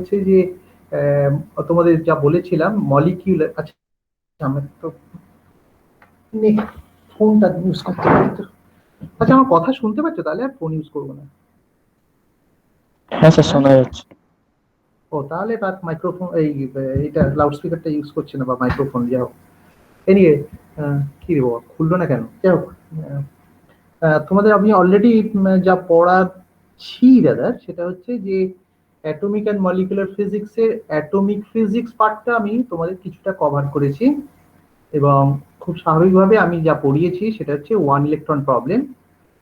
হচ্ছে যে তোমাদের যা বলেছিলাম মলিকিউলার। আচ্ছা, আমি তো ফোনটা ইউজ করতে পারি তো। আচ্ছা, আমার কথা শুনতে পাচ্ছ? তাহলে আর ফোন ইউজ করবো না। হ্যাঁ স্যার, হ্যাঁ, শোনা যাচ্ছে। ও তাহলে তার মাইক্রোফোন এটা লাউড স্পিকারটা ইউজ করছে না বা মাইক্রোফোন, যাই হোক। এনিওয়ে, কি রে বাবা, খুললো না কেন? যাই হোক, তোমাদের আমি অলরেডি যা পড়াচ্ছি দাদা, সেটা হচ্ছে যে অ্যাটমিক অ্যান্ড মলিকুলার ফিজিক্সের অ্যাটমিক ফিজিক্স পার্টটা আমি তোমাদের কিছুটা কভার করেছি, এবং খুব স্বাভাবিকভাবে আমি যা পড়িয়েছি সেটা হচ্ছে ওয়ান ইলেকট্রন প্রবলেম।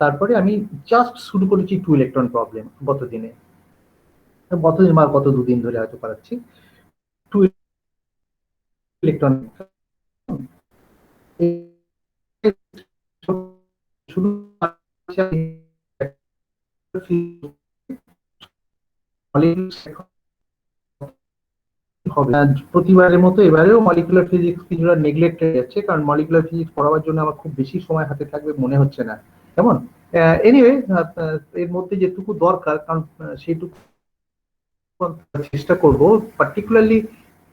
তারপরে আমি জাস্ট শুরু করেছি টু ইলেকট্রন প্রবলেম গতদিনে, গতদিন বা গত দুদিন ধরে হয়তো করাচ্ছি টু ইলেকট্রন। শুধু হবে না। প্রতিবারের মতো এবারেও মলিকুলার ফিজিক্স কিছুটা নেগলেক্ট হয়ে যাচ্ছে, কারণ মলিকুলার ফিজিক্স পড়াবার জন্য আমার খুব বেশি সময় হাতে থাকবে মনে হচ্ছে না। কেমন? এনিওয়ে, এর মধ্যে যেটুকু দরকার, কারণ সেইটুকু চেষ্টা করব। পার্টিকুলারলি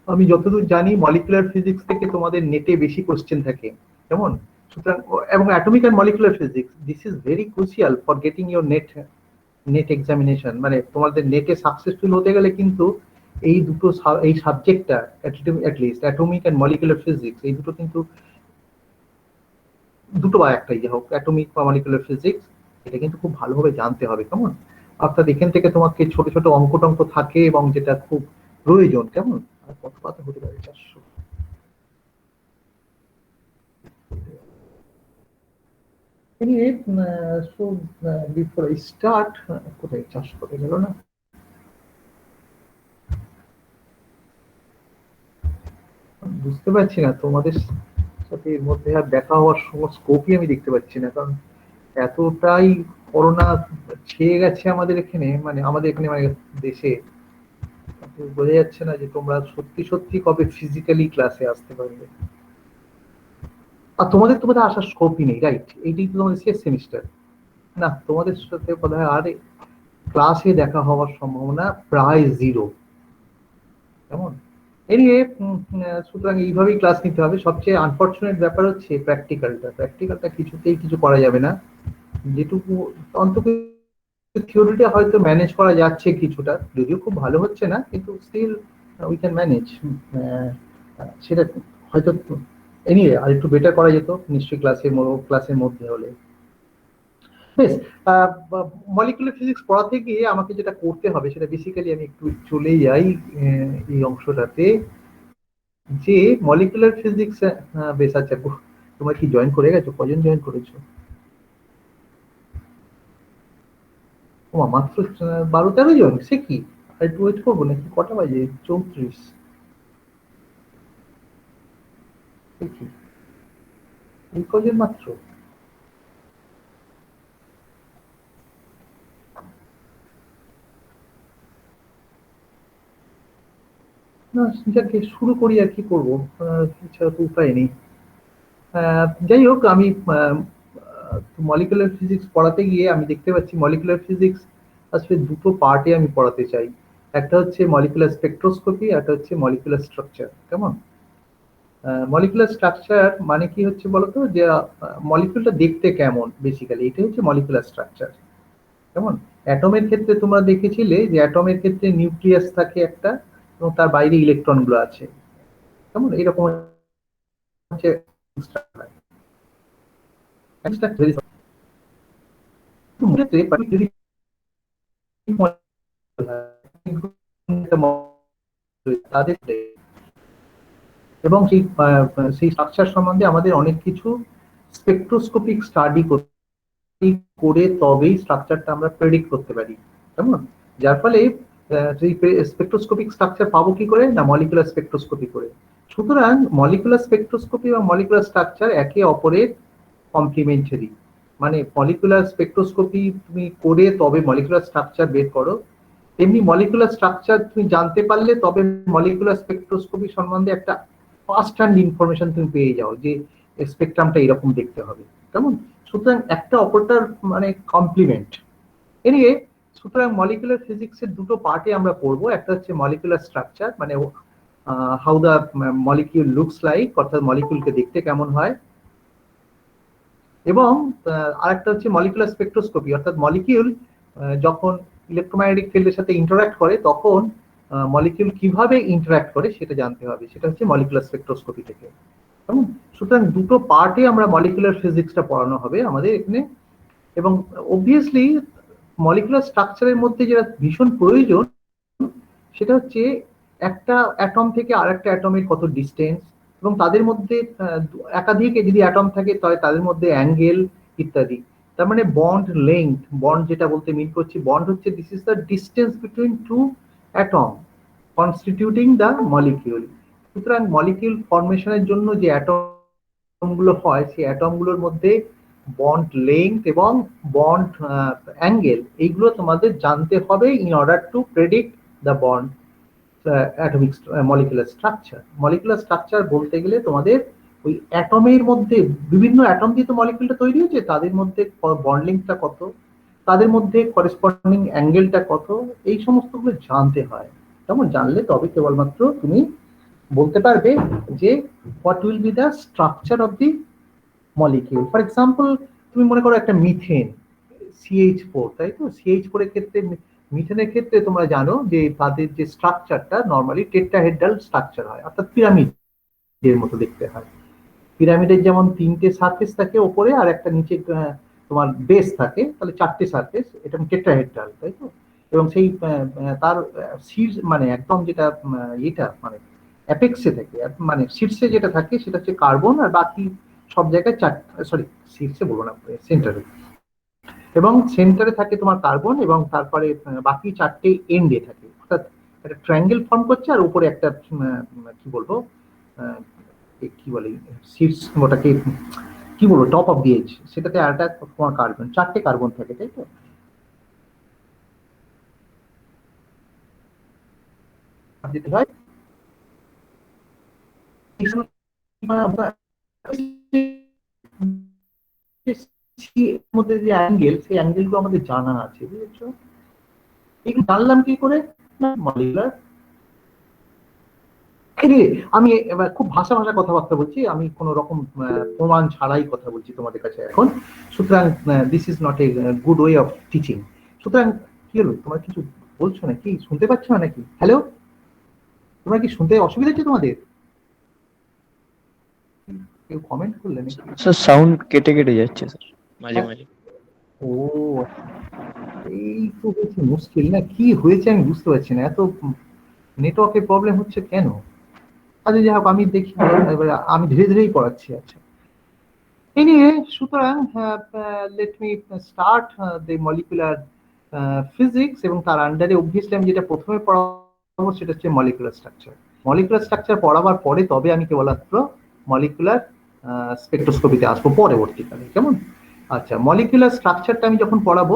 আমি যতদূর জানি মলিকুলার ফিজিক্স থেকে তোমাদের নেটে বেশি কোশ্চেন থাকে, কেমন? সুতরাং এবং atomic and molecular physics, this is very crucial for getting your net examination. মানে তোমাদের নেটে সাকসেসফুল হতে গেলে কিন্তু এই দুটো এই সাবজেক্টটা, at least atomic and molecular physics, এই দুটো কিন্তু, দুটো বা একটাই যা হোক, অ্যাটমিক বা মলিকুলার ফিজিক্স, এটা কিন্তু খুব ভালোভাবে জানতে হবে, কেমন? অর্থাৎ এখান থেকে তোমাকে ছোট ছোট অঙ্ক টঙ্ক থাকে, এবং যেটা খুব প্রয়োজন, কেমন? আর কত কথা হতে পারে? 400। Anyway, so before I start, কোথায় 400 কোথায় গেল না? বুঝতে পারছি না তোমাদের সাথে এর মধ্যে আর দেখা হওয়ার স্কোপই আমি দেখতে পাচ্ছি না, কারণ এতটাই করোনা ছেয়ে গেছে আমাদের এখানে, মানে আমাদের এখানে, মানে দেশে। বোঝা যাচ্ছে না যে তোমরা সত্যি সত্যি কবে ফিজিক্যালি ক্লাসে আসতে পারবে। আর তোমাদের তো বোধহয় আসার স্কোপই নেই, রাইট? এইটাই তো তোমাদের শেষ সেমিস্টার। না, তোমাদের সাথে বোধহয় আর ক্লাসে দেখা হওয়ার সম্ভাবনা প্রায় জিরো, কেমন? এনিওয়ে, সুতরাং এইভাবেই ক্লাস নিতে হবে। সবচেয়ে আনফর্চুনেট ব্যাপার হচ্ছে প্র্যাকটিক্যালটা কিছুতেই কিছু করা যাবে না। যেটুকু অন্তত থিওরিটা হয়তো ম্যানেজ করা যাচ্ছে কিছুটা, যদিও খুব ভালো হচ্ছে না, কিন্তু স্টিল উই ক্যান ম্যানেজ। সেটা হয়তো এনিওয়ে আর একটু বেটার করা যেত নিশ্চয়ই ক্লাসের মধ্যে হলে। বেশ, মলিকুলার ফিজিক্স পড়াতে গিয়ে আমাকে যেটা করতে হবে সেটা বেসিক্যালি, আমি একটু চলে যাই এই অংশটাতে, যে মলিকুলার ফিজিক্স। বেশ, আচ্ছা, তোমরা কি জয়েন করে গেছো? কজন জয়েন করেছো? ও মাত্র 12-13 জন, সে কি? আর একটু ওয়েট করবো নাকি? কটা বাজে? 34। সে কি, এই কজন মাত্র? না, যাকে শুরু করি আর কি করবো, এছাড়া তো উপায় নেই। যাই হোক, আমি মলিকুলার ফিজিক্স পড়াতে গিয়ে আমি দেখতে পাচ্ছি মলিকুলার ফিজিক্স আসলে দুটো পার্টে আমি পড়াতে চাই। একটা হচ্ছে মলিকুলার স্পেকট্রোস্কোপি, একটা হচ্ছে মলিকুলার স্ট্রাকচার, কেমন? মলিকুলার স্ট্রাকচার মানে কি হচ্ছে বলতো, যে মলিকুলটা দেখতে কেমন, বেসিক্যালি এটা হচ্ছে মলিকুলার স্ট্রাকচার, কেমন? অ্যাটমের ক্ষেত্রে তোমরা দেখেছিলে যে অ্যাটমের ক্ষেত্রে নিউক্লিয়াস থাকে একটা, এবং তার বাইরে ইলেকট্রন গুলো আছে, কেমন? এরকম হচ্ছে তাদের, এবং সেই স্ট্রাকচার সম্বন্ধে আমাদের অনেক কিছু স্পেকট্রোস্কোপিক স্টাডি করে তবেই স্ট্রাকচারটা আমরা প্রেডিক্ট করতে পারি, কেমন? যার ফলে সেই স্পেকট্রোস্কোপিক স্ট্রাকচার পাবো কি করে? না, মলিকুলার স্পেকট্রোস্কোপি করে। সুতরাং মলিকুলার স্পেকট্রোস্কোপি এবং মলিকুলার স্ট্রাকচার একে অপরের কমপ্লিমেন্টারি। মানে মলিকুলার স্পেকট্রোস্কোপি তুমি করে তবে মলিকুলার স্ট্রাকচার বের করো, তেমনি মলিকুলার স্ট্রাকচার তুমি জানতে পারলে তবে মলিকুলার স্পেকট্রোস্কোপি সম্বন্ধে একটা ফার্স্ট হ্যান্ড ইনফরমেশন তুমি পেয়ে যাও যে স্পেকট্রামটা এরকম দেখতে হবে, কেমন? সুতরাং একটা অপরটার মানে কমপ্লিমেন্ট। এনিওয়ে, সুতরাং মলিকুলার ফিজিক্সের দুটো পার্টে আমরা পড়বো, একটা হচ্ছে মলিকুলার স্ট্রাকচার, মানে how the molecule looks like, অর্থাৎ মলিকিউলকে দেখতে কেমন হয়, এবং আরেকটা হচ্ছে মলিকুলার স্পেকট্রোস্কোপি, অর্থাৎ মলিকিউল যখন ইলেকট্রোম্যাগনেটিক ফিল্ডের সাথে ইন্টারঅ্যাক্ট করে তখন মলিকিউল কিভাবে ইন্টারঅ্যাক্ট করে সেটা জানতে হবে, সেটা হচ্ছে মলিকুলার স্পেকট্রোস্কোপি থেকে। সুতরাং দুটো পার্টে আমরা মলিকুলার ফিজিক্সটা পড়ানো হবে আমাদের এখানে। এবং অবভিয়াসলি মলিকুলার স্ট্রাকচারের মধ্যে যেটা ভীষণ প্রয়োজন সেটা হচ্ছে একটা অ্যাটম থেকে আরেকটা অ্যাটমের কত ডিস্টেন্স, এবং তাদের মধ্যে একাধিক যদি অ্যাটম থাকে তাহলে তাদের মধ্যে অ্যাঙ্গেল ইত্যাদি। তার মানে বন্ড লেংথ, বন্ড যেটা বলতে মিন করছি, বন্ড হচ্ছে this is the distance between two atom constituting the molecule. সুতরাং মলিকিউল ফর্মেশনের জন্য যে অ্যাটম গুলো হয় সেই অ্যাটম গুলোর মধ্যে বন্ড লেংথ এবং বন্ড অ্যাঙ্গেল এইগুলো তোমাদের জানতে হবে in order to predict the bond atomic molecular structure. Molecular structure বলতে গেলে তোমাদের ওই অ্যাটমের মধ্যে বিভিন্ন অ্যাটম দিয়ে তো মলিকুলটা তৈরি হয়েছে, তাদের মধ্যে বন্ড লেংথটা কত, তাদের মধ্যে করেসপন্ডিং অ্যাঙ্গেলটা কত, এই সমস্তগুলো জানতে হয়। তেমন জানলে তবে কেবলমাত্র তুমি বলতে পারবে যে what will be the structure of the molecule. For example তুমি মনে করো একটা মিথেন CH4, তাই তো? CH4 এর ক্ষেত্রে, মিথেনের ক্ষেত্রে তোমরা জানো যে তাদের যে স্ট্রাকচারটা নরমালি টেট্রাহেড্রাল স্ট্রাকচার হয়, অর্থাৎ পিরামিডের মতো দেখতে হয়। পিরামিডের যেমন তিনটে সারফেস থাকে ওপরে আর একটা নিচে তোমার বেস থাকে, তাহলে চারটে সারফেস, এটা টেট্রাহেড্রাল, তাই তো? এবং সেই তার শীর্ষ মানে একদম যেটা এটা মানে অ্যাপেক্সে থাকে, মানে শীর্ষে যেটা থাকে সেটা হচ্ছে কার্বন, আর বাকি সব জায়গায় সরি শীর্ষে বলবো না, সেন্টারে, এবং সেন্টারে থাকে তোমার কার্বন, এবং তারপরে বাকি চারটে এন্ডে থাকে, অর্থাৎ একটা ট্রায়াঙ্গেল ফর্ম করছে, আর উপরে একটা কি বলবো কি বলে শীর্ষ, ওটাকে কি বলবো, টপ অফ দি এজ, সেটাতে আরেকটা তোমার কার্বন, চারটে কার্বন থাকে, তাই তো? যেতে হয় মধ্যে যে অ্যাঙ্গেল, সেই অ্যাঙ্গেলগুলো আমাদের জানা আছে, বুঝেছো? এগুলো জানলাম কি করে? না মলিকুলার। আমি এবার খুব ভাষা কথাবার্তা বলছি, আমি কোন রকম প্রমাণ ছাড়াই কথা বলছি তোমাদের কাছে এখন। সুতরাং this is not a good way of teaching. সুতরাং কি হলো, তোমরা কিছু বলছো নাকি, শুনতে পাচ্ছ না নাকি? হ্যালো, তোমরা কি শুনতে অসুবিধা হচ্ছে তোমাদের? কেউ কমেন্ট করলে নাকি? স্যার সাউন্ড কেটে কেটে যাচ্ছে স্যার মাঝে মাঝে। ও এই তো হচ্ছে মুশকিল না, কি হয়েছে আমি বুঝতে পারছি না, এত নেটওয়ার্কের প্রবলেম হচ্ছে কেন? আচ্ছা যাই হোক, আমি দেখি, এবার আমি ধীরে ধীরেই পড়াচ্ছি। আচ্ছা এনিওয়ে, সুতরাং let me start the molecular physics, এবং তার আন্ডারে অবভিয়াসলি আমি যেটা প্রথমে পড়াবো সেটা হচ্ছে মলিকুলার স্ট্রাকচার। মলিকুলার স্ট্রাকচার পড়াবার পরে তবে আমি কেবলমাত্র মলিকুলার স্পেকট্রোস্কোপিতে আসবো পরবর্তীকালে, কেমন? আচ্ছা, মলিকুলার স্ট্রাকচারটা আমি যখন পড়াবো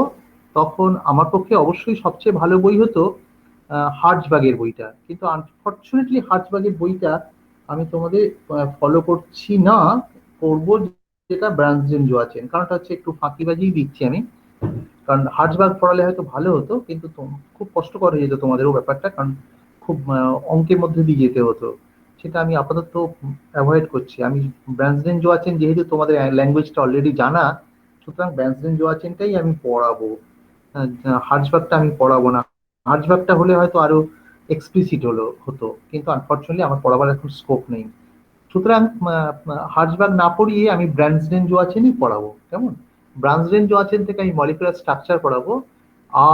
তখন আমার পক্ষে অবশ্যই সবচেয়ে ভালো বই হতো হার্জবার্গের বইটা, কিন্তু আনফরচুনেটলি হার্জবার্গের বইটা আমি তোমাদের ফলো করছি না, করবো যেটা ব্রান্সডেন জোয়াচেন। কারণটা হচ্ছে একটু ফাঁকিবাজি দিচ্ছি আমি, কারণ হার্জবার্গ পড়ালে হয়তো ভালো হতো, কিন্তু খুব কষ্টকর হয়ে যেত তোমাদেরও ব্যাপারটা, কারণ খুব অঙ্কের মধ্যে দিয়ে যেতে হতো, সেটা আমি আপাতত অ্যাভয়েড করছি। আমি ব্রান্সডেন জোয়াচেন, যেহেতু তোমাদের ল্যাঙ্গুয়েজটা অলরেডি জানা, সুতরাং ব্রান্সডেন জোয়াচেনটাই আমি পড়াবো, হার্জবার্গটা আমি পড়াবো না। হার্জবার্গটা হলে হয়তো আরো এক্সপ্লিসিট হতো, কিন্তু আনফরচুনেটলি আমার পড়াবার এখন স্কোপ নেই। সুতরাং হার্জবার্গ না পড়িয়ে আমি ব্রান্সডেন জোয়াচেনই পড়াবো, কেমন? ব্রান্সডেন জোয়াচেন থেকে আমি মলিকুলার স্ট্রাকচার পড়াবো,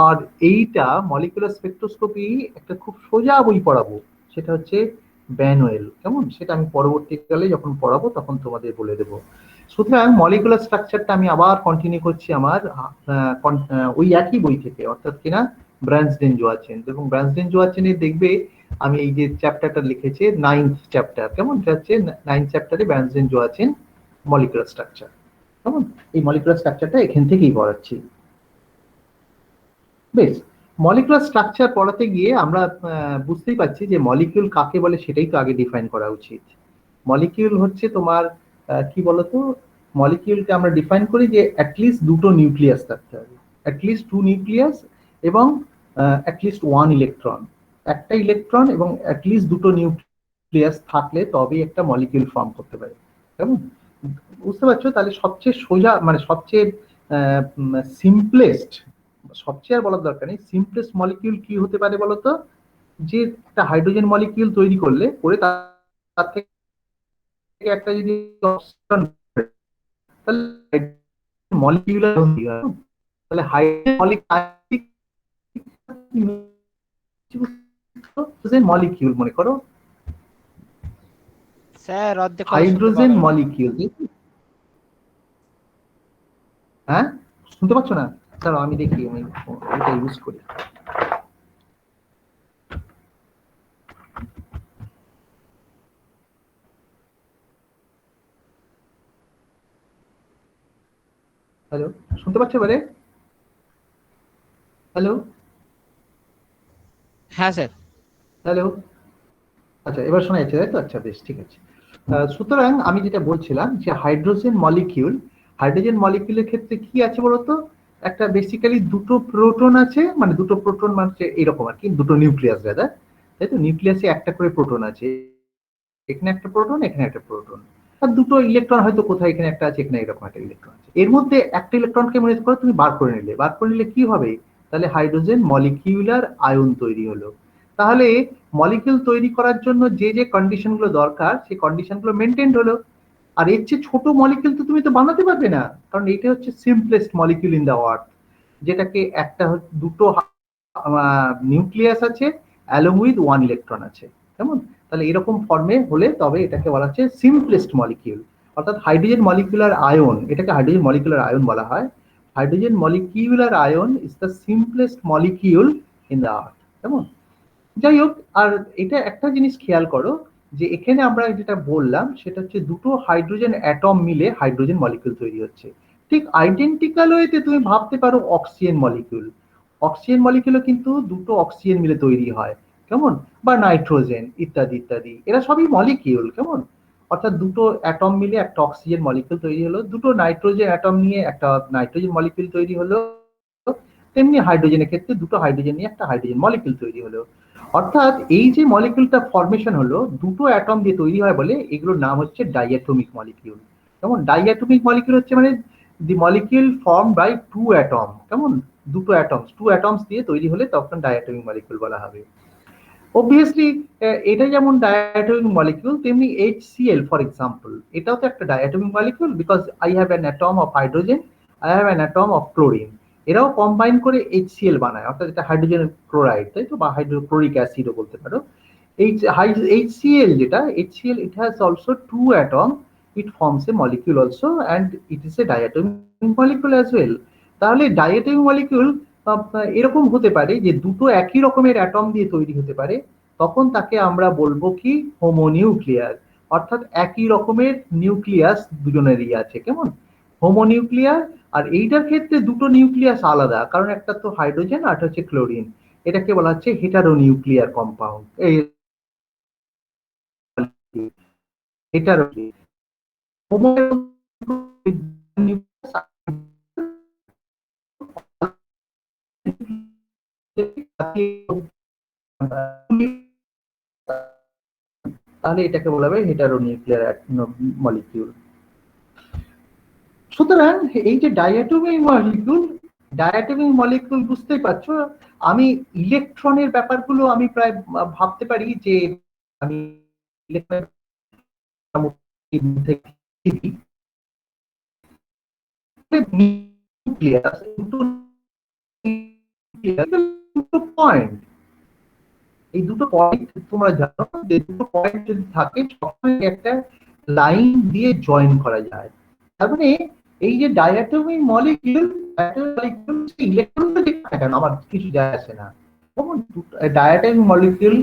আর এইটা মলিকুলার স্পেকট্রোস্কোপি একটা খুব সোজা বই পড়াবো, সেটা হচ্ছে ব্যানোয়েল, কেমন? সেটা আমি পরবর্তীকালে যখন পড়াবো তখন তোমাদের বলে দেবো। সুতরাং মলিকুলার স্ট্রাকচারটা আমি আবার কন্টিনিউ করছি আমার ওই একই বই থেকে, অর্থাৎ কিনা ব্রান্সডেন জোয়াচেন। এবং ব্রান্সডেন জোয়াচেনে দেখবে আমি এই যে চ্যাপ্টারটা লিখেছি, 9th চ্যাপ্টার, কেমন? হচ্ছে 9th চ্যাপ্টারে ব্রান্সডেন জোয়াচেন মলিকুলার স্ট্রাকচার, কেমন? এই মলিকুলার স্ট্রাকচারটা এখান থেকেই পড়াচ্ছি। বেশ, মলিকুলার স্ট্রাকচার পড়াতে গিয়ে আমরা বুঝতেই পারছি যে মলিকিউল কাকে বলে সেটাই তো আগে ডিফাইন করা উচিত। মলিকিউল হচ্ছে তোমার কি বলতো, মলিকিউলকে আমরা ডিফাইন করি যে অ্যাটলিস্ট দুটো নিউক্লিয়াস থাকতে হবে, অ্যাটলিস্ট 2 নিউক্লিয়াস, এবং অ্যাটলিস্ট ওয়ান ইলেকট্রন, একটা ইলেকট্রন এবং অ্যাটলিস্ট দুটো নিউক্লিয়াস থাকলে তবেই একটা মলিকিউল ফর্ম করতে পারে। কেমন বুঝতে পারছো? তাহলে সবচেয়ে সোজা মানে সবচেয়ে সিম্পলেস্ট, সবচেয়ে আর বলার দরকার নেই, সিম্পলেস্ট মলিকিউল কি হতে পারে বলতো? যে একটা হাইড্রোজেন মলিকিউল তৈরি করলে পরে তার থেকে একটা যদি অক্সিজেন, তাহলে মলিকিউলার, তাহলে হাইড্রোজেন মলিকিউল মনে করো, স্যার অর্ধেক কথা শুনতে হাইড্রোজেন পারলাম না। মলিকিউল। হ্যাঁ শুনতে পাচ্ছ না? স্যার আমি দেখি, আমি এটা ইউজ করি। হ্যালো, শুনতে পাচ্ছ এবারে? হ্যালো হ্যাঁ স্যার। হ্যালো, আচ্ছা এবার শোনা যাচ্ছে তাই তো? আচ্ছা বেশ, ঠিক আছে। সুতরাং আমি যেটা বলছিলাম যে হাইড্রোজেন মলিকিউল, হাইড্রোজেন মলিকিউলের ক্ষেত্রে কি আছে বলতো? একটা বেসিক্যালি দুটো প্রোটন আছে, মানে দুটো প্রোটন মানে এরকম আর কি, দুটো নিউক্লিয়াস দাদা, তাই তো? নিউক্লিয়াসে একটা করে প্রোটন আছে, এখানে একটা প্রোটন, এখানে একটা প্রোটন, আর দুটো ইলেকট্রন হয়তো কোথায় এখানে একটা আছে, এখানে এরকম একটা ইলেকট্রন আছে। এর মধ্যে একটা ইলেকট্রনকে মনে করো তুমি বার করে নিলে, বার করে নিলে কি হবে? তাহলে হাইড্রোজেন মলিকিউলার আয়ন তৈরি হলো। তাহলে মলিকিউল তৈরি করার জন্য যে যে কন্ডিশন গুলো দরকার সেই কন্ডিশন গুলো মেনটেন হলো। আর এর চেয়ে ছোট মলিকিউল তো তুমি তো বানাতে পারবে না, কারণ এটা হচ্ছে সিম্পলেস্ট মলিকিউল ইন দা আর্থ, যেটাকে একটা দুটো নিউক্লিয়াস আছে অ্যালং উইথ ওয়ান ইলেকট্রন আছে, কেমন? তাহলে এরকম ফর্মে হলে তবে এটাকে বলা হচ্ছে সিম্পলেস্ট মলিকিউল। অর্থাৎ হাইড্রোজেন মলিকুলার আয়ন, এটাকে হাইড্রোজেন মলিকুলার আয়ন বলা হয়। Hydrogen molecular ion is the simplest molecule in the earth, কেমন? যাই হোক, আর এটা একটা জিনিস খেয়াল করো যে এখানে আমরা যেটা বললাম সেটা হচ্ছে দুটো হাইড্রোজেন অ্যাটম মিলে হাইড্রোজেন মলিকিউল তৈরি হচ্ছে। ঠিক আইডেন্টিক্যাল ওয়েতে তুমি ভাবতে পারো অক্সিজেন মলিকিউল, অক্সিজেন মলিকিউলও কিন্তু দুটো অক্সিজেন মিলে তৈরি হয়, কেমন? বা নাইট্রোজেন ইত্যাদি ইত্যাদি, এরা সবই মলিকিউল, কেমন? অর্থাৎ দুটো অ্যাটম মিলে একটা অক্সিজেন মলিকিউল তৈরি হলো, দুটো নাইট্রোজেন অ্যাটম নিয়ে একটা নাইট্রোজেন মলিকিউল তৈরি হলো, তেমনি হাইড্রোজেনের ক্ষেত্রে দুটো হাইড্রোজেন নিয়ে একটা হাইড্রোজেন মলিকিউল তৈরি হলো। অর্থাৎ এই যে মলিকিউলটা ফরমেশন হলো দুটো অ্যাটম দিয়ে তৈরি হয় বলে এগুলোর নাম হচ্ছে ডাইঅ্যাটমিক মলিকিউল। কেমন? ডাইঅ্যাটমিক মলিকিউল হচ্ছে মানে the molecule form by two atom, কেমন? দুটো অ্যাটমস, টু অ্যাটমস দিয়ে তৈরি হলে তখন ডাইঅ্যাটমিক মলিকিউল বলা হবে। অবভিয়াসলি এটা যেমন ডায়াটমিক মলিকিউল, তেমনি HCl ফর এক্সাম্পল, এটাও তো একটা diatomic molecule, because I have an atom of hydrogen, I have an atom of chlorine, এরাও কম্বাইন করে HCl বানায়, অর্থাৎ এটা হাইড্রোজেন ক্লোরাইড, তাই তো? বা হাইড্রোক্লোরিক অ্যাসিডও বলতে পারো। HCl যেটা HCl, it has also two atom, it forms a molecule also and it is a diatomic molecule as well. তাহলে ডায়াটমিক মলিকিউল এরকম হতে পারে যে দুটো একই রকমের অ্যাটম দিয়ে তৈরি হতে পারে, তখন তাকে আমরা বলবো কি হোমোনিউক্লিয়ার, অর্থাৎ একই রকমের নিউক্লিয়াস দুজনেরই আছে, কেমন? হোমোনিউক্লিয়ার। আর এইটার ক্ষেত্রে দুটো নিউক্লিয়াস আলাদা, কারণ একটা তো হাইড্রোজেন আর হচ্ছে ক্লোরিন, এটাকে বলা হচ্ছে হেটারোনিউক্লিয়ার কম্পাউন্ড। এই হেটারো তাহলে এটাকে বলা হবে হেটারোনিউক্লিয়ার মলিকিউল। সুতরাং এই যে ডায়াটমিক মলিকিউল, ডায়াটমিক মলিকিউল বুঝতেই পারছো, আমি ইলেকট্রনের ব্যাপারগুলো আমি প্রায় ভাবতে পারি যে আমি নিউক্লিয়াস দুটো পয়েন্ট, এই দুটো পয়েন্ট তোমরা জানো যে দুটো পয়েন্ট যদি থাকে সবসময় একটা লাইন দিয়ে জয়েন করা যায়। তার মানে এই যে ডায়াটমিক মলিকিউল, ইলেকট্রন কেন আমার কিছু যায় আসে না, diatomic molecule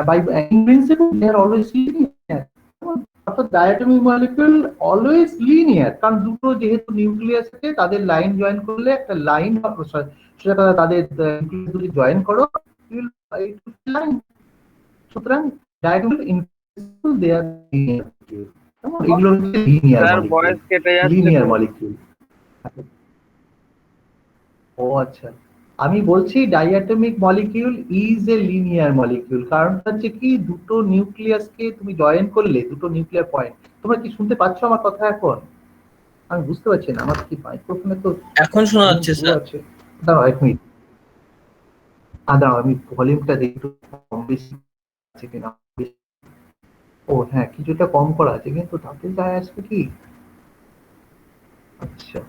by in principle they are always linear, অর্থাৎ ডায়াটমিক মলিকিউল অলওয়েজ লিনিয়ার, কারণ দুটো যেহেতু নিউক্লিয়াস আছে তাদের লাইন জয়েন করলে একটা লাইন, সেটা তাদের যদি জয়েন করো লাইন, সুতরাং diatomic in principle they are linear, এগুলো হচ্ছে লিনিয়ার মলিকিউল, লিনিয়ার মলিকিউল। ও আচ্ছা, আমি বলছি diatomic molecule is a linear molecule, কারণ হচ্ছে কি দুটো নিউক্লিয়াসকে তুমি জয়েন করলে, দুটো নিউক্লিয়ার পয়েন্ট। তোমরা কি শুনতে পাচ্ছ আমার কথা এখন? আমি বুঝতে পারছি না, আমার কি মাইক্রোফোনে তো এখন শোনা যাচ্ছে স্যার। আছে। দাঁড়াও 1 মিনিট, দাঁড়াও আমি ভলিউমটা দেখি একটু কম বেশি আছে কিনা। ও হ্যাঁ, কিছুটা কম করা আছে, কিন্তু তাতে যায় আসবে কি? আচ্ছা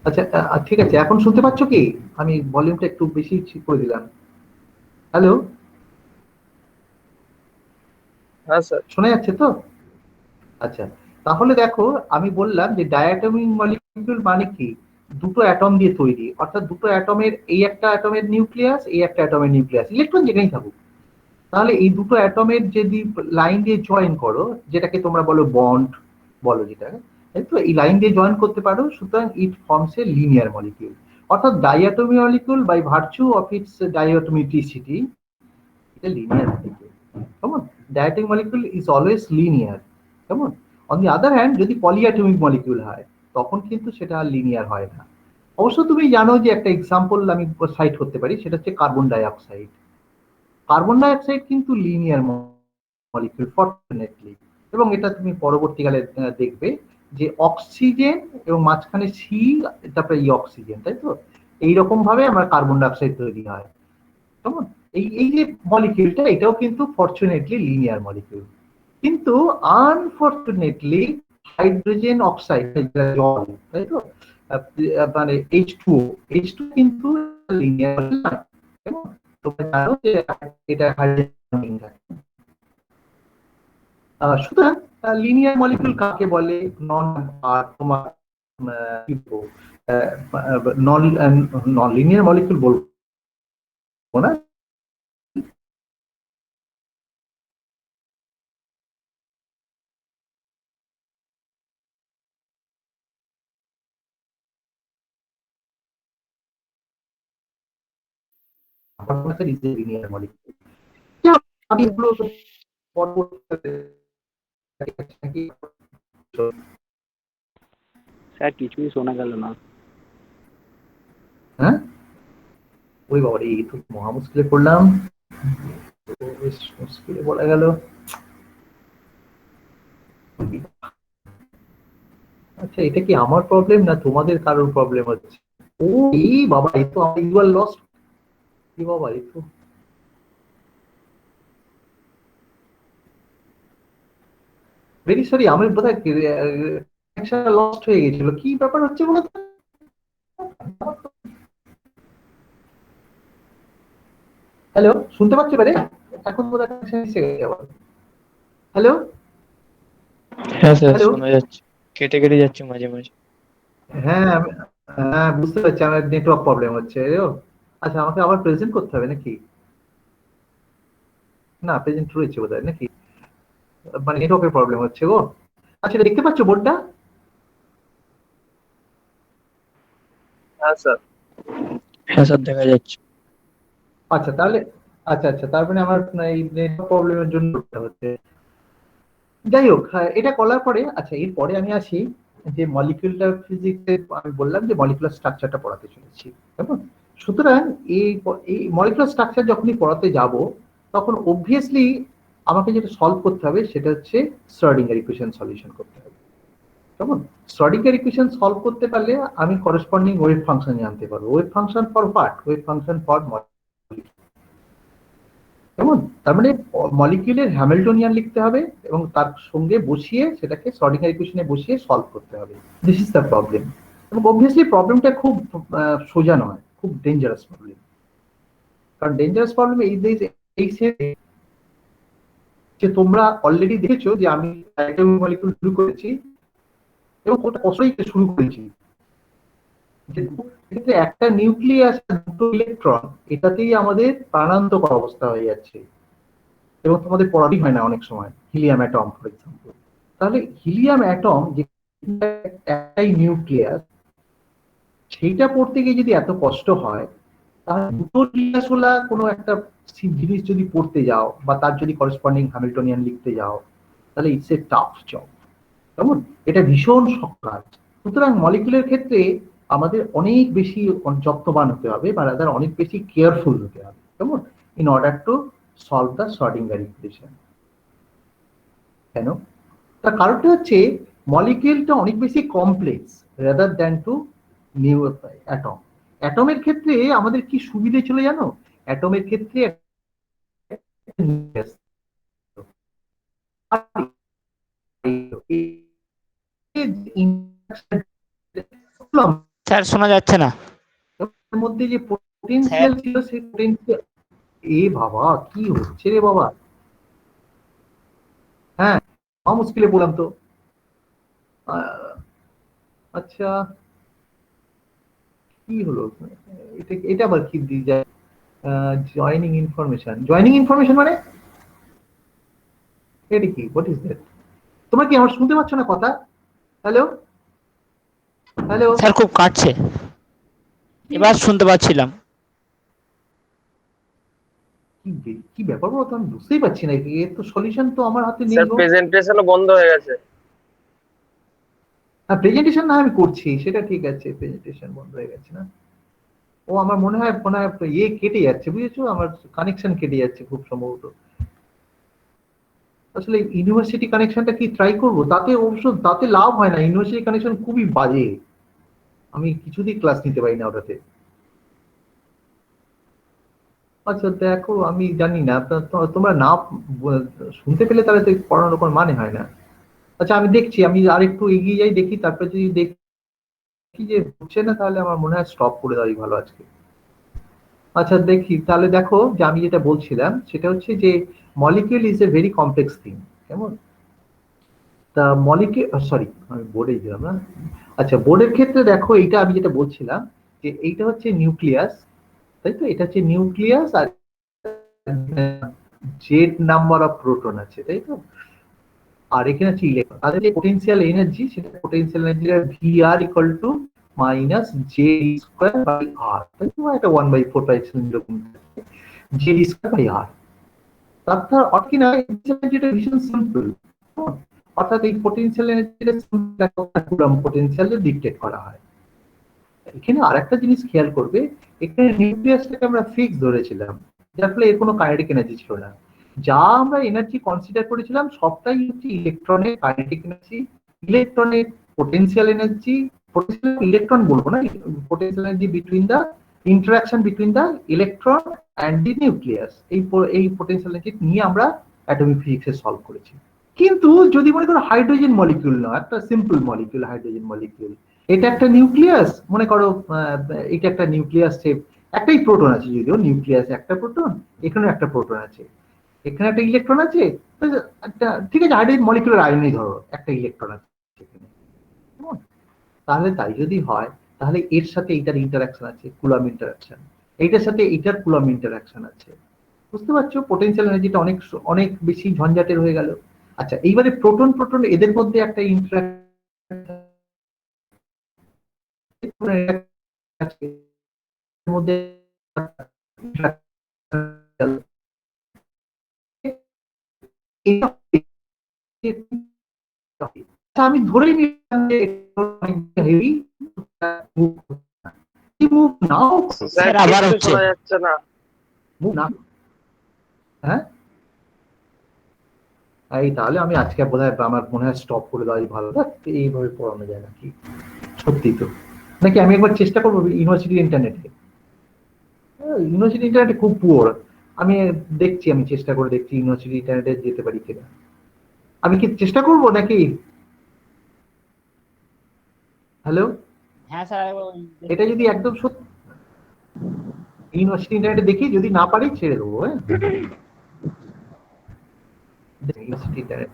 আচ্ছা, ঠিক আছে, এখন শুনতে পাচ্ছ কি? আমি ভলিউমটা একটু বেশি ঠিক করে দিলাম। হ্যালো, হ্যাঁ স্যার। শোনা যাচ্ছে তো? আচ্ছা, তাহলে দেখো, আমি বললাম যে ডায়াটমিক মলিকিউল মানে কি, দুটো অ্যাটম দিয়ে তৈরি, অর্থাৎ দুটো অ্যাটমের, এই একটা অ্যাটমের নিউক্লিয়াস, এই একটা অ্যাটমের নিউক্লিয়াস, ইলেকট্রন যেখানেই থাকুক, তাহলে এই দুটো অ্যাটমের যদি লাইন দিয়ে জয়েন করো, যেটাকে তোমরা বলো বন্ড বলো, যেটা, তাই তো, এই লাইন দিয়ে জয়েন করতে পারো, সুতরাং it forms a linear molecule. অর্থাৎ diatomic molecule by virtue of its diatomicity, এটা লিনিয়ার মলিকিউল। কেমন? Diatomic molecule is always linear. কেমন? অন দি আদার হ্যান্ড, যদি পলিঅ্যাটমিক মলিকিউল হয়, তখন কিন্তু সেটা লিনিয়ার হয় না। অবশ্য তুমি জানো যে একটা এক্সাম্পল আমি সাইট করতে পারি, সেটা হচ্ছে কার্বন ডাইঅক্সাইড। কার্বন ডাইঅক্সাইড কিন্তু লিনিয়ার মলিকিউল ফরচুনেটলি, এবং এটা তুমি পরবর্তীকালে দেখবে যে অক্সিজেন এবং মাঝখানে সি, তারপরে ই অক্সিজেন, তাই তো, এইরকম ভাবে আমার কার্বন ডাইঅক্সাইড তৈরি হয়। কেমন? এই এই যে মলিকিউলটা, এটাও কিন্তু ফরচুনেটলি লিনিয়ার মলিকিউল। কিন্তু আনফরচুনেটলি হাইড্রোজেন অক্সাইড, জল, তাই তো, মানে H2O, H2 কিন্তু লিনিয়ার নয়। কেমন? তোমরা জানো যে এটা হাইড্রোজেন। সুতরাং লিনিয়ার মলিকিউল কাকে বলে? নন, আর তোমার কি বলবো, নন নন লিনিয়ার মলিকিউল বলবো না। লিনিয়ার মলিকিউল আমি এগুলো পরবর্তীতে, স্যার কিছুই শোনা গেল না। হ্যাঁ, ওই বাবা রে, এই তো মহা মুশকিলে পড়লাম, বেশ মুশকিলে বলা গেল। আচ্ছা, এটা কি আমার প্রবলেম না তোমাদের কারোর প্রবলেম হচ্ছে? ও এই বাবা, এই তো আমার ইউ আর লস্ট। কি বাবা, এই তো ভেরি সরি, আমি বোধহয় লস্ট হয়ে গেছিল। কি ব্যাপার হচ্ছে বলো তো? হ্যালো, শুনতে পাচ্ছ এবারে? এখন বোধহয় connection এসে গেছে আবার। হ্যালো হ্যাঁ স্যার, হ্যালো, শোনা যাচ্ছে, কেটে কেটে যাচ্ছে মাঝে মাঝে। হ্যাঁ হ্যাঁ, বুঝতে পারছি, আমার নেটওয়ার্ক প্রবলেম হচ্ছে। ও আচ্ছা, আমাকে আবার প্রেজেন্ট করতে হবে নাকি? না, প্রেজেন্ট রয়েছে বোধহয় নাকি, মানে নেটওয়ার্কের প্রবলেম হচ্ছে গো। আচ্ছা, এটা দেখতে পাচ্ছ বোর্ডটা? হ্যাঁ স্যার। হ্যাঁ স্যার, দেখা যাচ্ছে। আচ্ছা তাহলে, আচ্ছা আচ্ছা, তার মানে আমার এই নেটওয়ার্ক প্রবলেমের জন্য করতে হচ্ছে। যাই হোক, এটা করার পরে, আচ্ছা এরপরে আমি আসি যে মলিকিউলার ফিজিক্সের, আমি বললাম যে মলিকুলার স্ট্রাকচারটা পড়াতে চলেছি, কেমন? সুতরাং এই এই মলিকুলার স্ট্রাকচার যখনই পড়াতে যাব, তখন অবভিয়াসলি আমাকে যেটা সলভ করতে হবে সেটা হচ্ছে শ্রোডিঙ্গার ইকুয়েশন সলিউশন করতে হবে। কেমন? শ্রোডিঙ্গার ইকুয়েশন সলভ করতে পারলে আমি করেসপন্ডিং ওয়েভ ফাংশন জানতে পারবো। Wave function for what? Wave function for molecule. কেমন? তার মানে মলিকিউলের হ্যামিল্টনিয়ান লিখতে হবে এবং তার সঙ্গে বসিয়ে সেটাকে শ্রোডিঙ্গার ইকুয়েশনে বসিয়ে সলভ করতে হবে। This is the problem. এবং অবভিয়াসলি প্রবলেমটা খুব সোজা নয়, খুব ডেঞ্জারাস প্রবলেম। কারণ ডেঞ্জারাস প্রবলেম এই যে তোমরা অলরেডি দেখেছো যে আমি একটা মলিকিউল শুরু করেছি এবং ওটা কষ্টই শুরু করেছি, যে একটা নিউক্লিয়াস, দুটো ইলেকট্রন, এটাতেই আমাদের প্রাণান্তকর অবস্থা হয়ে যাচ্ছে। এবং তোমাদের পড়াই হয় না অনেক সময় হিলিয়াম অ্যাটম ফর এক্সাম্পল। তাহলে হিলিয়াম অ্যাটম যে একটাই নিউক্লিয়াস, সেইটা পড়তে গিয়ে যদি এত কষ্ট হয়, তাহলে দুটো নিউক্লিয়াসওয়ালা কোনো একটা জিনিস যদি পড়তে যাও বা তার যদি করেসপন্ডিং হ্যামিল্টনিয়ান লিখতে যাও, তাহলে ইটস এ টাফ জব। কেমন? এটা ভীষণ শক্ত কাজ। সুতরাং মলিকুলের ক্ষেত্রে আমাদের অনেক বেশি যত্নবান হতে হবে বা রাদার অনেক বেশি কেয়ারফুল হতে হবে, কেমন, in order to solve the Schrodinger equation. কেন? তার কারণটা হচ্ছে মলিকিউলটা অনেক বেশি complex rather than two new atom. অ্যাটমের ক্ষেত্রে আমাদের কি সুবিধে ছিল জানো? অ্যাটমের ক্ষেত্রে স্যার শোনা যাচ্ছে না। মধ্যে যে পোটেনশিয়াল ছিল সেই পোটেনশিয়াল, এ বাবা কি হচ্ছে রে বাবা, হ্যাঁ মুশকিলে বললাম তো। আচ্ছা কি হলো এটা, এটা আবার কি দিয়ে যায়? জয়নিং ইনফরমেশন, জয়নিং ইনফরমেশন মানে এটা কি, হোয়াট ইজ দ্যাট? তোমরা কি আমার শুনতে পাচ্ছ না কথা? হ্যালো হ্যালো, স্যার খুব কাটছে, এবার শুনতে পাচ্ছিলাম। কি ব্যাপার বলো তো, আমি বুঝতেই পারছি না, এর তো সলিউশন তো আমার হাতে নেই স্যার গো। প্রেজেন্টেশনও বন্ধ হয়ে গেছে। হ্যাঁ প্রেজেন্টেশন না আমি করছি, সেটা ঠিক আছে, প্রেজেন্টেশন বন্ধ হয়ে গেছে না। ও আমার মনে হয় ইয়ে কেটে যাচ্ছে, বুঝেছো, আমার কানেকশন কেটে যাচ্ছে খুব সম্ভবত। আসলে ইউনিভার্সিটি কানেকশনটা কি ট্রাই করব, তাতে অবশ্য তাতে লাভ হয় না, ইউনিভার্সিটি কানেকশন খুবই বাজে, আমি কিছুতেই ক্লাস নিতে পারি না ওটাতে। আচ্ছা দেখো, আমি জানি না, তোমরা না শুনতে পেলে তাহলে তো পড়ানোর কোনো মানে হয় না। আচ্ছা আমি দেখছি, আমি আরেকটু এগিয়ে যাই, দেখি, তারপরে যদি দেখি যে হচ্ছে না তাহলে আমার মনে হয় স্টপ করে দেওয়াই ভালো আজকে। আচ্ছা দেখি তাহলে, দেখো যে আমি যেটা বলছিলাম সেটা হচ্ছে যে molecule is a very complex thing, কেমন। তা মলিকিউল, সরি আমি বোর্ডে দিলাম না। আচ্ছা বোর্ডের ক্ষেত্রে দেখো, এইটা আমি যেটা বলছিলাম যে এইটা হচ্ছে নিউক্লিয়াস, তাই তো, এটা হচ্ছে নিউক্লিয়াস, আর জেড নাম্বার অফ প্রোটন আছে, তাই তো, আর এখানে হচ্ছে ইলেকট্রন, তাদের যে পোটেনশিয়াল এনার্জি, সেটা potential energy V R equal to minus Z square by R, তাই তো, একটা 1/4 এরকম জে স্কোয়ার বাই আর। তার অর্থ কি না, এটা ভীষণ সিম্পল, অর্থাৎ এই পোটেনশিয়াল এনার্জিটা কুলম্ব পোটেনশিয়ালে ডিকটেট করা হয়। এখানে আরেকটা জিনিস খেয়াল করবে, এখানে নিউক্লিয়াসটাকে আমরা ফিক্স ধরেছিলাম, যার ফলে এর কোনো কাইনেটিক এনার্জি ছিল না। যা আমরা এনার্জি কনসিডার করেছিলাম সবটাই হচ্ছে ইলেকট্রনের কাইনেটিক এনার্জি, ইলেকট্রনের পোটেনশিয়াল এনার্জি, পোটেনশিয়াল ইলেকট্রন বলবো না, potential energy between the interaction between the electron and the nucleus, এই পোটেনশিয়াল এনার্জি নিয়ে আমরা অ্যাটমিক ফিজিক্সে সলভ করেছি। কিন্তু যদি মনে করো হাইড্রোজেন মলিকিউল না, একটা সিম্পল মলিকিউল, হাইড্রোজেন মলিকিউল, এটা একটা নিউক্লিয়াস মনে করো, এটা একটা নিউক্লিয়াস শেপ, একটাই প্রোটন আছে, যদিও নিউক্লিয়াস একটা প্রোটন, এখানে একটা প্রোটন আছে, এখানে একটা ইলেকট্রন আছে, একটা ঠিক আছে, হাইড্রোজেন মলিকুলার আয়নই ধরো একটা ইলেকট্রন আছে এখানে, কেমন? তাহলে তাই যদি হয়, তাহলে এর সাথে এইটার ইন্টারাকশন আছে, কুলম্ব ইন্টারাকশন, এইটার সাথে এইটার কুলম্ব ইন্টারাকশন আছে, বুঝতে পারছো, পোটেনশিয়াল এনার্জিটা অনেক অনেক বেশি ঝঞ্ঝাটের হয়ে গেল। আচ্ছা এইবারে প্রোটন প্রোটন এদের মধ্যে একটা ইন্টারাকশন মধ্যে আমি ধরেই নিলাম যে হেভি মুভ নাও, স্যার স্যার আবার কিচ্ছু হচ্ছে। শোনা যাচ্ছে না। মুভ না, হ্যাঁ এই তাহলে আমি আজকে বোধহয় আমার মনে হয় স্টপ করে দেওয়াই ভালো, এইভাবে পড়ানো যায় নাকি, সত্যি তো, নাকি আমি একবার চেষ্টা করবো ইউনিভার্সিটি ইন্টারনেটে, ইউনিভার্সিটি ইন্টারনেটে খুব পুয়ার, আমি দেখছি, আমি চেষ্টা করে দেখছি ইউনিভার্সিটি ইন্টারনেটে যেতে পারি কিনা, আমি কি চেষ্টা করবো নাকি? হ্যালো, হ্যাঁ স্যার, এটা যদি একদম সত্যি ইউনিভার্সিটি ইন্টারনেটে দেখি, যদি না পারি ছেড়ে দেবো, হ্যাঁ ইউনিভার্সিটি ইন্টারনেট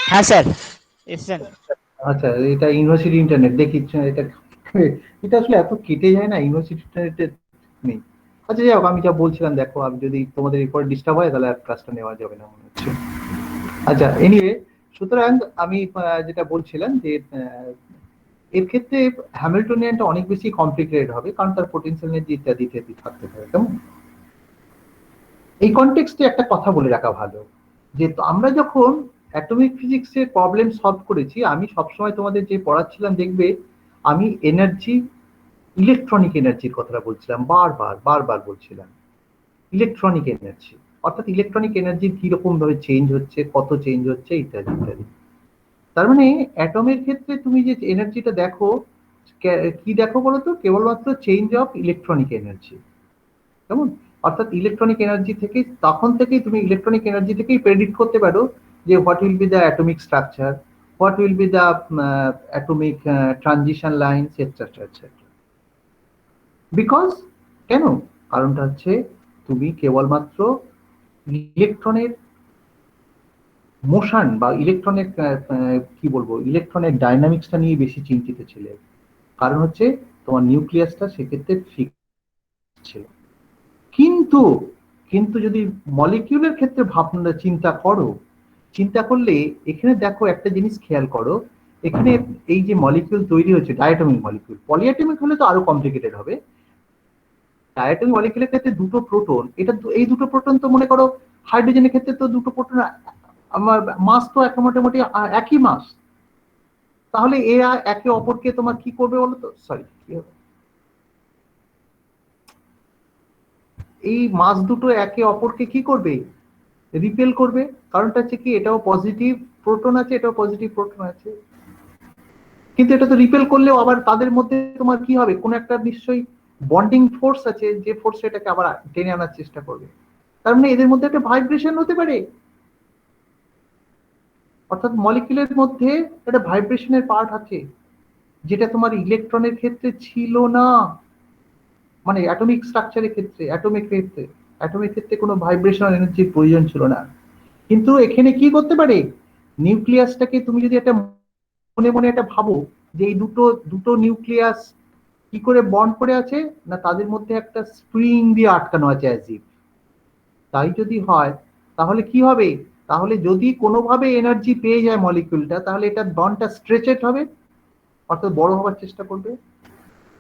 হ্যাঁ স্যার এসছেন। আচ্ছা, এটা ইউনিভার্সিটি ইন্টারনেট দেখি এটা এটা আসলে এত কেটে যায় না, ইউনিভার্সিটি ইন্টারনেটে নেই। আচ্ছা যাই হোক, আমি যা বলছিলাম দেখো, আমি যদি তোমাদের এরপর ডিস্টার্ব হয় তাহলে আর ক্লাসটা নেওয়া যাবে না মনে হচ্ছে। আচ্ছা এনিওয়ে, সুতরাং আমি যেটা বলছিলাম যে এর ক্ষেত্রে হ্যামিল্টনিয়ানটা অনেক বেশি কমপ্লিকেটেড হবে, কারণ তার পোটেনশিয়াল এনার্জি ইত্যাদি ইত্যাদি থাকতে পারে। কেমন, এই কনটেক্সটে একটা কথা বলে রাখা ভালো, যে আমরা যখন অ্যাটমিক ফিজিক্সের প্রবলেম সলভ করেছি, আমি সবসময় তোমাদের যে পড়াচ্ছিলাম দেখবে আমি এনার্জি, ইলেকট্রনিক এনার্জির কথাটা বলছিলাম, বারবার বারবার বলছিলাম ইলেকট্রনিক এনার্জি, অর্থাৎ ইলেকট্রনিক এনার্জি কিরকম ভাবে চেঞ্জ হচ্ছে, কত চেঞ্জ হচ্ছে ইত্যাদি ইত্যাদি। তার মানে অ্যাটমের ক্ষেত্রে তুমি যে এনার্জিটা দেখো, কি দেখো বলতো, কেবলমাত্র চেঞ্জ অফ ইলেকট্রনিক এনার্জি। কেমন, অর্থাৎ ইলেকট্রনিক এনার্জি থেকে, তখন থেকেই তুমি ইলেকট্রনিক এনার্জি থেকেই প্রেডিক্ট করতে পারো যে what will be the atomic structure, what will be the atomic transition lines etcetera etcetera. Because, কেন, কারণটা হচ্ছে তুমি কেবলমাত্র ইলেকট্রনের মোশন বা ইলেকট্রনের কি বলবো, ইলেকট্রনের ডাইনামিক্সটা নিয়ে বেশি চিন্তিত ছিলে। কারণ হচ্ছে তোমার নিউক্লিয়াসটা সেক্ষেত্রে ফিক্স ছিল। কিন্তু কিন্তু যদি মলিকিউলের ক্ষেত্রে ভাবনা চিন্তা করো, চিন্তা করলে এখানে দেখো একটা জিনিস খেয়াল করো, এখানে এই যে মলিকিউল তৈরি হচ্ছে ডায়াটমিক মলিকিউল, পলিঅ্যাটমিক হলে তো আরো কমপ্লিকেটেড হবে। ডায়াটমিক মলিকিউলের ক্ষেত্রে দুটো প্রোটন, এটা এই দুটো প্রোটন তো মনে করো হাইড্রোজেনের ক্ষেত্রে তো দুটো প্রোটন, আমার মাস তো একটা মোটামুটি একই মাস, তাহলে এরা একে অপরকে তোমার কি করবে বলো তো, সরি কি হবে, এই মাস দুটো একে অপরকে কি করবে, রিপেল করবে। কারণটা হচ্ছে কি, এটাও পজিটিভ প্রোটন আছে, এটাও পজিটিভ প্রোটন আছে, কিন্তু এটা তো রিপেল করলেও আবার তাদের মধ্যে তোমার কি হবে, কোন একটা নিশ্চয়ই বন্ডিং ফোর্স আছে, যে ফোর্স এটাকে আবার টেনে আনার চেষ্টা করবে। তার মানে এদের মধ্যে একটা ভাইব্রেশন হতে পারে, অর্থাৎ মলিকিউলের মধ্যে একটা ভাইব্রেশনের পার্ট আছে, যেটা তোমার ইলেকট্রনের ক্ষেত্রে ছিল না। মানে অ্যাটমিক স্ট্রাকচারের ক্ষেত্রে, অ্যাটমিক ক্ষেত্রে কোনো ভাইব্রেশনাল এনার্জির প্রয়োজন ছিল না। কিন্তু এখানে কি করতে পারে, নিউক্লিয়াসটাকে তুমি যদি একটা মনে মনে একটা ভাবো, যে এই দুটো দুটো নিউক্লিয়াস কি করে বন্ড করে আছে না, তাদের মধ্যে একটা স্প্রিং দিয়ে আটকানো আছে অ্যাজিভ। তাই যদি হয় তাহলে কি হবে, তাহলে যদি কোনোভাবে এনার্জি পেয়ে যায় মলিকিউলটা, তাহলে এটা বন্ডটা স্ট্রেচেড হবে, অর্থাৎ বড় হওয়ার চেষ্টা করবে।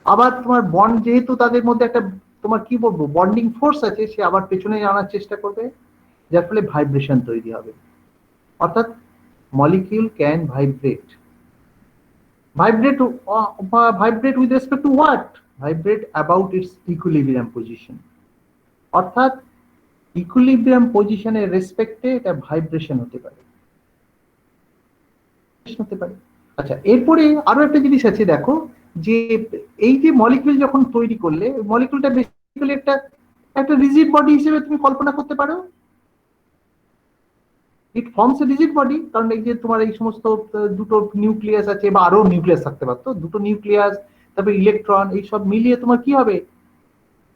আবার তোমার বন্ড যেহেতু তাদের মধ্যে একটা তোমার কি বলবো বন্ডিং ফোর্স আছে, সে আবার পেছনে আনার চেষ্টা করবে, যার ফলে ভাইব্রেশন তৈরি হবে। অর্থাৎ molecule can vibrate, vibrate vibrate with respect to what, vibrate about its equilibrium position, অর্থাৎ ইকুইলিব্রিয়াম পজিশনের রেসপেক্টে এটা ভাইব্রেশন হতে পারে, হতে পারে। আচ্ছা, এরপরে আরো একটা জিনিস আছে দেখো, যে এই যে মলিকিউল যখন তৈরি করলে, মলিকিউলটা বেসিক্যালি একটা একটা রিজিড বডি হিসেবে তুমি কল্পনা করতে পারো, ইট ফর্মস এ রিজিড বডি। কারণ এই যে তোমার এই সমস্ত দুটো নিউক্লিয়াস আছে, বা আরো নিউক্লিয়াস থাকতে পারতো, দুটো নিউক্লিয়াস তারপরে ইলেকট্রন, এইসব মিলিয়ে তোমার কি হবে,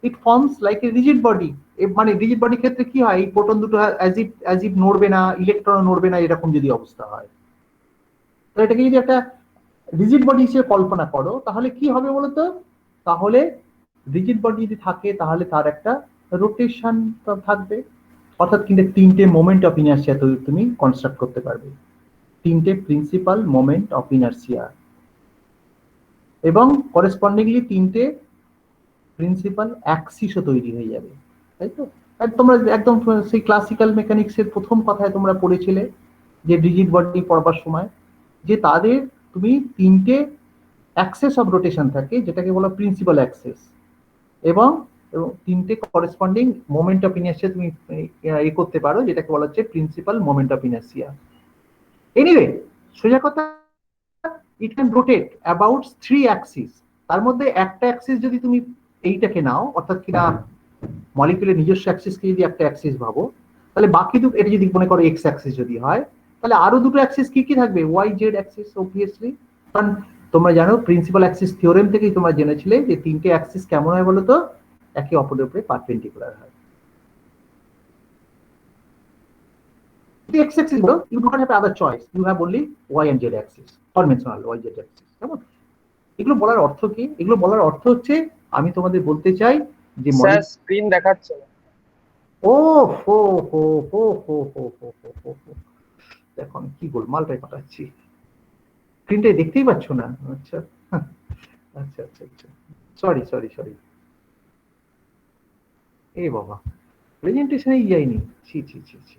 it forms like a rigid body. মানে রিজিড বডির ক্ষেত্রে কি হয়, এই প্রোটন দুটো অ্যাজ ইফ নড়বে না, ইলেকট্রন নড়বে না, এরকম যদি অবস্থা হয়, তাহলে এটাকে যদি একটা রিজিড বডি হিসেবে কল্পনা করো, তাহলে কি হবে বলতো, তাহলে রিজিড বডি যদি থাকে তাহলে তার একটা রোটেশন থাকবে, অর্থাৎ কিন্তু তিনটে মোমেন্ট অফ ইনার্সিয়া তুমি কনস্ট্রাক্ট করতে পারবে, তিনটে প্রিন্সিপাল মোমেন্ট অফ ইনার্সিয়া, এবং করেসপন্ডিংলি তিনটে প্রিন্সিপাল অ্যাক্সিসও তৈরি হয়ে যাবে, তাই তো? আর তোমরা একদম সেই ক্লাসিক্যাল মেকানিক্সের প্রথম কথায় তোমরা পড়েছিলে, যে রিজিড বডি পড়বার সময়, যে তাদের তুমি তিনটে অ্যাক্সেস অফ রোটেশন থাকে, যেটাকে বলা প্রিন্সিপাল অ্যাক্সেস, এবং তিনটে করেসপন্ডিং মোমেন্ট অফ ইনার্সিয়া তুমি করতে পারো, যেটাকে বলা হচ্ছে principal moment of inertia. Anyway, সোজা কথা, it can rotate about 3 Axis. তার মধ্যে একটা অ্যাক্সিস যদি তুমি এইটাকে নাও, অর্থাৎ কিনা মলিকিউলের নিজস্ব অ্যাক্সিসকে যদি একটা অ্যাক্সিস ভাবো, তাহলে বাকি দুটো, এটা যদি মনে করো এক্স অ্যাক্সিস যদি হয়, তাহলে আরো দুটো অ্যাক্সিস কি কি থাকবে, ওয়াই জেড অ্যাক্সিস অবভিয়াসলি। কারণ তোমরা জানো প্রিন্সিপাল অ্যাক্সিস থিওরেম থেকেই তোমরা জেনেছিলে যে তিনটে অ্যাক্সিস কেমন হয় বলতো, একে অপরের উপরে পারপেন্ডিকুলার হয়। যদি x axis বলো, you do not have other choice, you have only y and z axis, conventional y z axis। কেমন? এগুলো বলার অর্থ কি? এগুলো বলার অর্থ হচ্ছে আমি তোমাদের বলতে চাই যে স্যার স্ক্রিন দেখাচ্ছে না। ও হো হো হো হো হো হো হো হো হো। দেখো আমি কি গোলমালটাই পাঠাচ্ছি, স্ক্রিনটাই দেখতেই পাচ্ছ না। আচ্ছা আচ্ছা আচ্ছা আচ্ছা, সরি সরি সরি। এ বাবা, প্রেজেন্টেশনেই যাইনি, ছি ছি ছি ছি।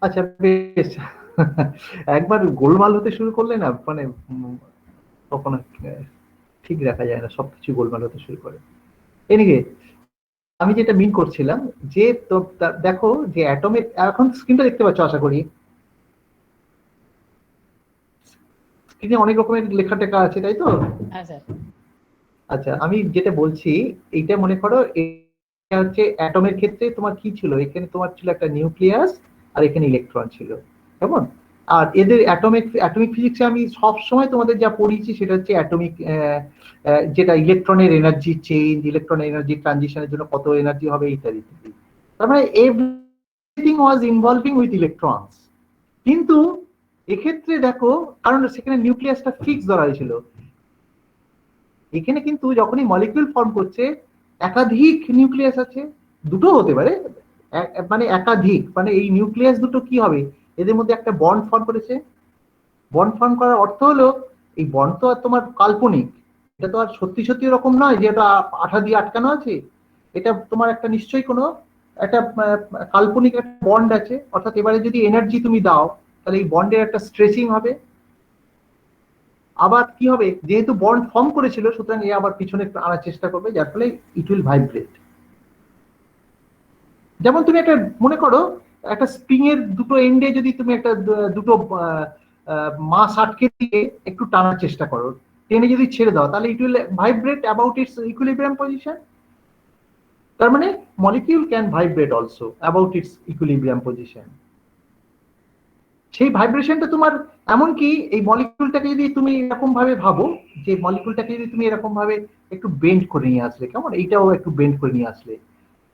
আচ্ছা বেশ, একবার গোলমাল হতে শুরু করলে না মানে তখন ঠিক রাখা যায় না, সবকিছু গোলমাল হতে শুরু করে। এনিওয়ে, আমি যেটা মিন করছিলাম যে তো দেখো যে অ্যাটমের, এখন স্ক্রিনটা দেখতে পাচ্ছ আশা করি, স্ক্রিনে অনেক রকমের লেখা টেখা আছে তাই তো? হ্যাঁ স্যার। আচ্ছা আমি যেটা বলছি এইটা মনে করো, এটা হচ্ছে অ্যাটমের ক্ষেত্রে তোমার কি ছিল, এখানে তোমার ছিল একটা নিউক্লিয়াস আর এখানে ইলেকট্রন ছিল, কেমন? আর এদের অ্যাটমিক ফিজিক্সে আমি সব সময় তোমাদের যা পড়িয়েছি সেটা হচ্ছে অ্যাটমিক, যেটা ইলেকট্রনের এনার্জি চেঞ্জ, ইলেকট্রনের এনার্জি ট্রানজিশনের জন্য কত এনার্জি হবে ইত্যাদি ইত্যাদি। তার মানে everything was involving with electrons. কিন্তু এক্ষেত্রে দেখো, কারণ সেখানে নিউক্লিয়াসটা ফিক্স ধরা হয়েছিল, এখানে কিন্তু যখনই মলিকিউল ফর্ম করছে একাধিক নিউক্লিয়াস আছে, দুটো হতে পারে, মানে একাধিক, মানে এই নিউক্লিয়াস দুটো কি হবে, এদের মধ্যে একটা বন্ড ফর্ম করেছে। বন্ড ফর্ম করার অর্থ হলো এই বন্ড তো আর তোমার কাল্পনিক, এটা তো আর সত্যি সত্যি এরকম নয় যে এটা আঠা দিয়ে আটকানো আছে, এটা তোমার একটা নিশ্চয়ই কোনো একটা কাল্পনিক একটা বন্ড আছে। অর্থাৎ এবারে যদি এনার্জি তুমি দাও তাহলে এই বন্ডের একটা স্ট্রেচিং হবে, আবার কি হবে, যেহেতু বন্ড ফর্ম করেছিল সুতরাং এ আবার পিছনে আনার চেষ্টা করবে, যার ফলে ইট উইল ভাইব্রেট। যেমন তুমি একটা মনে করো, একটা স্প্রিং এর দুটো এন্ডে যদি তুমি একটা দুটো মাস আটকে দিয়ে একটু টানার চেষ্টা করো, টেনে যদি ছেড়ে দাও তাহলে it will vibrate about it's equilibrium position. তার মানে molecule can vibrate also about it's equilibrium position. সেই ভাইব্রেশনটা তোমার, এমনকি এই মলিকিউলটাকে যদি তুমি এরকম ভাবে ভাবো যে মলিকিউলটাকে যদি তুমি এরকম ভাবে একটু বেন্ড করে নিয়ে আসলে, কেমন, এইটাও একটু বেন্ড করে নিয়ে আসলে,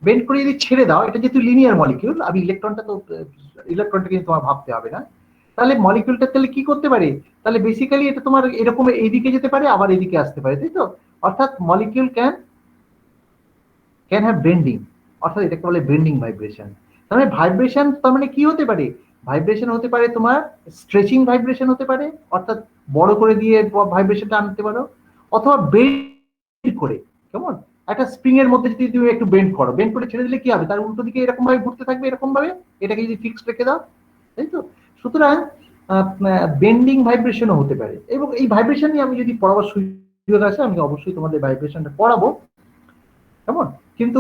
বেন্ড করে যদি ছেড়ে দাও, এটা যেহেতু লিনিয়ার মলিকিউল, আমি ইলেকট্রনটা তো, ইলেকট্রনটা কিন্তু তোমার ভাবতে হবে না, তাহলে মলিকিউলটা তাহলে কি করতে পারে, তাহলে বেসিক্যালি এটা তোমার এরকম এইদিকে যেতে পারে আবার এদিকে আসতে পারে, তাই তো? অর্থাৎ মলিকিউল ক্যান হ্যাভ বেন্ডিং, অর্থাৎ এটাকে বলে বেন্ডিং ভাইব্রেশন। তার মানে ভাইব্রেশন তার মানে কি হতে পারে, ভাইব্রেশন হতে পারে তোমার স্ট্রেচিং ভাইব্রেশন হতে পারে, অর্থাৎ বড় করে দিয়ে ভাইব্রেশনটা আনতে পারো, অথবা বেন্ড করে, কেমন, একটা স্প্রিং এর মধ্যে যদি তুমি একটু বেন্ড করো, বেন্ড করে ছেড়ে দিলে কি হবে, তার উল্টো দিকে এরকম ভাবে ঘুরতে থাকবে, এরকম ভাবে, এটাকে যদি ফিক্সড রেখে দাও, তাই তো? সুতরাং বেন্ডিং ভাইব্রেশনও হতে পারে, এবং এই ভাইব্রেশন নিয়ে আমি যদি পড়াবার সুযোগ আসে আমি অবশ্যই তোমাদের ভাইব্রেশনটা পড়াবো, কেমন? কিন্তু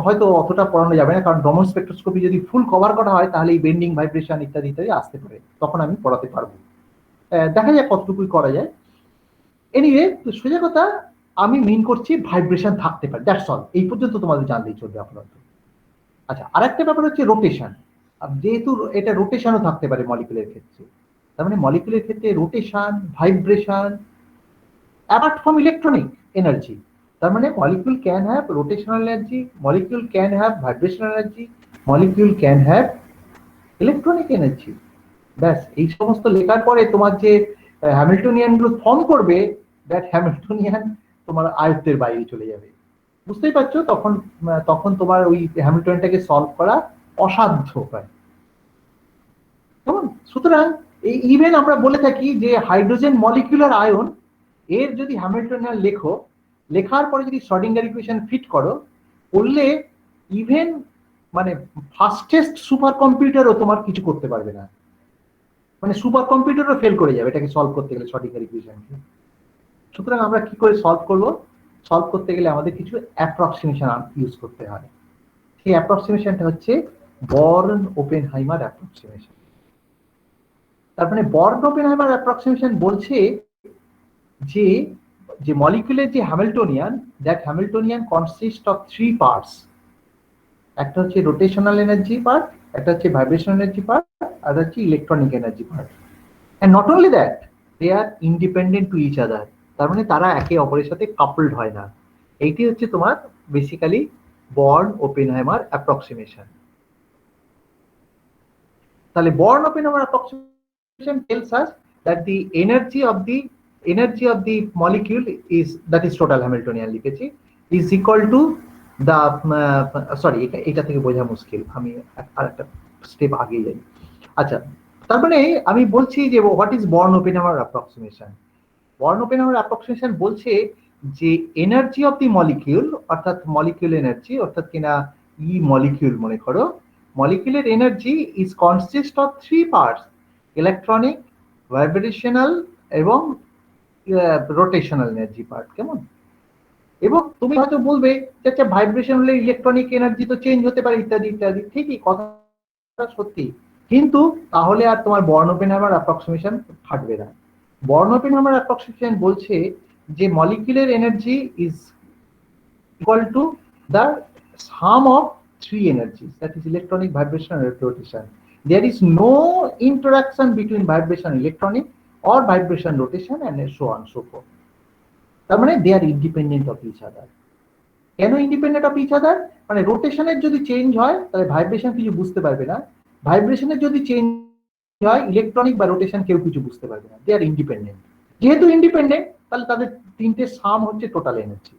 হয়তো অতটা পড়ানো যাবে না, কারণ ডোমন স্পেকট্রোস্কোপি যদি ফুল কভার করা হয় তাহলে এই বেন্ডিং ভাইব্রেশন ইত্যাদি ইত্যাদি আসতে পারে, তখন আমি পড়াতে পারবো, দেখা যাক কতটুকুই করা যায়। এনিওয়ে, সোজা কথা, আমি মিন করছি ভাইব্রেশন থাকতে পারে, দ্যাটস অল, এই পর্যন্ত তোমাদের জানলেই চলবে আপাতত। আচ্ছা, আরেকটা ব্যাপার হচ্ছে রোটেশন। যেহেতু এটা রোটেশনও থাকতে পারে মলিকুলের ক্ষেত্রে, তার মানে মলিকুলের ক্ষেত্রে rotation, vibration, apart from electronic energy, তার মানে molecule can have rotational energy, molecule can have vibrational energy, molecule can have electronic energy. ব্যাস, এই সমস্ত লেখার পরে তোমার যে হ্যামিল্টনিয়ান গুলো ফর্ম করবে, দ্যাট হ্যামিল্টনিয়ান তোমার আয়ত্তের বাইরে চলে যাবে, বুঝতেই পারছো? তখন তখন তোমার ওই হ্যামিল্টনটাকে সলভ করা অসাধ্য হয়, কেমন? সুতরাং এই ইভেন আমরা বলে থাকি যে হাইড্রোজেন মলিকিউলার আয়ন, এর যদি হ্যামিল্টনিয়ান লেখো, লেখার পরে যদি শ্রোডিঙ্গার ইকুয়েশন ফিট করো, করলে ইভেন মানে ফাস্টেস্ট সুপার কম্পিউটারও তোমার কিছু করতে পারবে না, মানে সুপার কম্পিউটারও ফেল করে যাবে এটাকে সলভ করতে গেলে শ্রোডিঙ্গার ইকুয়েশনকে। সুতরাং আমরা কি করে সলভ করব, সলভ করতে গেলে আমাদের কিছু অ্যাপ্রক্সিমেশন ইউজ করতে হয়। সেই অ্যাপ্রক্সিমেশনটা হচ্ছে বর্ন ওপেনহাইমার অ্যাপ্রক্সিমেশন। তার মানে বর্ন ওপেনহাইমার অ্যাপ্রক্সিমেশন বলছে যে যে মলিকিউলের যে Hamiltonian, that Hamiltonian consist of three parts, একটা হচ্ছে রোটেশনাল এনার্জি পার্ট, একটা হচ্ছে ভাইব্রেশনাল এনার্জি পার্ট, আর হচ্ছে electronic energy part. And not only that, they are independent to each other, তার মানে তারা একে অপরের সাথে কাপলড হয় না। এইটি হচ্ছে তোমার বেসিক্যালি বর্ন ওপেনহাইমার অ্যাপ্রক্সিমেশন। তাহলে born Oppenheimer approximation tells us that the energy of the molecule is, that is total Hamiltonian লিখেছি, is equal to the sorry এটা থেকে বোঝা মুশকিল, আমি আরেকটা স্টেপ আগে যাই। আচ্ছা, তার মানে আমি বলছি যে what is Born Oppenheimer approximation. Born Oppenheimer approximation বলছে যে এনার্জি অফ দি মলিকিউল, অর্থাৎ মলিকিউল এনার্জি, অর্থাৎ কিনা ই মলিকিউল মনে করো, মলিকিউলের energy is consist of three parts, electronic, vibrational এবং রোটেশনাল এনার্জি পার্ট। কেমন? এবং তুমি হয়তো বলবে যে আচ্ছা ভাইব্রেশন হলে ইলেকট্রনিক এনার্জি তো চেঞ্জ হতে পারে ইত্যাদি ইত্যাদি, ঠিকই, কথা সত্যি, কিন্তু তাহলে আর তোমার বর্ন ওপেনহাইমার অ্যাপ্রক্সিমেশন থাকবে না। বর্ন ওপেনহাইমার অ্যাপ্রক্সিমেশন বলছে যে molecular energy is equal to the some of three energies, that is electronic, vibration and rotation. There is no interaction between vibration electronic or vibration rotation and so on so forth. তার মানে they are independent of each other. কেন independent of each other? মানে রোটেশনের যদি change হয় তাহলে vibration কিছু বুঝতে পারবে না, ভাইব্রেশনের যদি চেঞ্জ হয় ইলেকট্রনিক বা রোটেশন কেউ কিছু বুঝতে পারবে না। দে আর ইন্ডিপেন্ডেন্ট। যেহেতু ইন্ডিপেন্ডেন্ট তাহলে তাদের তিনটে সাম হচ্ছে টোটাল এনার্জি।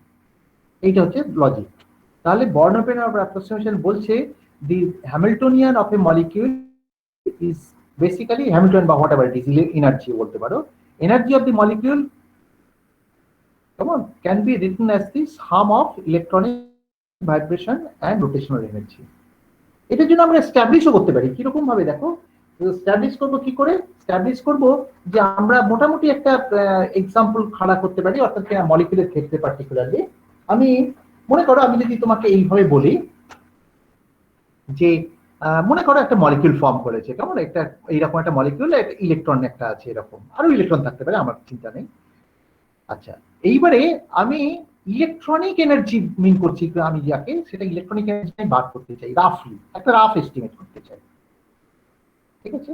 এইটা হচ্ছে লজিক। তাহলে বর্ন ওপেনহাইমার অ্যাপ্রক্সিমেশন বলছে the Hamiltonian of a molecule is basically Hamilton বা whatever it is, energy বলতে পারো, energy of the molecule can be written as the sum of electronic, vibration and rotational energy. এটার জন্য আমরা এস্টাবলিশও করতে পারি। কিরকম ভাবে দেখো, এস্টাবলিশ করবো কি করে? এস্টাবলিশ করবো যে আমরা মোটামুটি একটা এক্সাম্পল খাড়া করতে পারি, অর্থাৎ মলিকিউলের ক্ষেত্রে পার্টিকুলারলি আমি মনে করো, আমি যদি তোমাকে এইভাবে বলি যে মনে করো একটা মলিকিউল ফর্ম করেছে, কেমন একটা এইরকম একটা মলিকিউল, ইলেকট্রন একটা আছে, এরকম আরো ইলেকট্রন থাকতে পারে, আমার চিন্তা নেই। আচ্ছা, এইবারে আমি ইলেকট্রনিক এনার্জি মিন করছি, আমি যাকে সেটা ইলেকট্রনিক এনার্জি বার করতে চাই, রাফলি একটা রাফ এস্টিমেট করতে চাই, ঠিক আছে,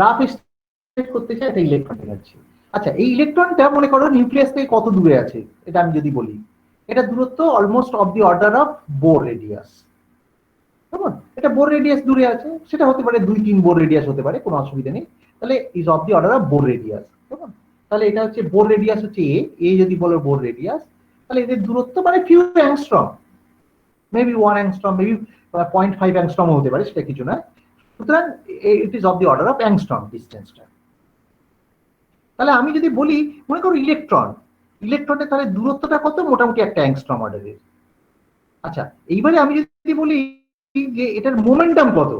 রাফ এস্টিমেট করতে চাই এটা ইলেকট্রন এনার্জি। আচ্ছা, এই ইলেকট্রনটা মনে করো নিউক্লিয়াস থেকে কত দূরে আছে, এটা আমি যদি বলি, এটা দূরত্ব almost of the order of Bohr radius, কেমন? এটা বোর রেডিয়াস দূরে আছে, সেটা হতে পারে 2-3 বোর রেডিয়াস হতে পারে, কোনো অসুবিধা নেই। তাহলে is of the order of Bohr radius, কেমন? তাহলে এটা হচ্ছে বোর রেডিয়াস হচ্ছে এ যদি বলো বোর রেডিয়াস, তাহলে এদের দূরত্ব মানে few angstrom, maybe 1 angstrom, maybe 0.5 angstrom হতে পারে, সেটা কিছু না। সুতরাং it is of the order of angstrom ডিসটেন্সটা। তাহলে আমি যদি বলি মনে করো ইলেকট্রনের তাহলে দূরত্বটা কত? মোটামুটি 1 অ্যাংস্ট্রম অর্ডারের। আচ্ছা, এইবারে আমি যদি বলি যে এটার মোমেন্টাম কত,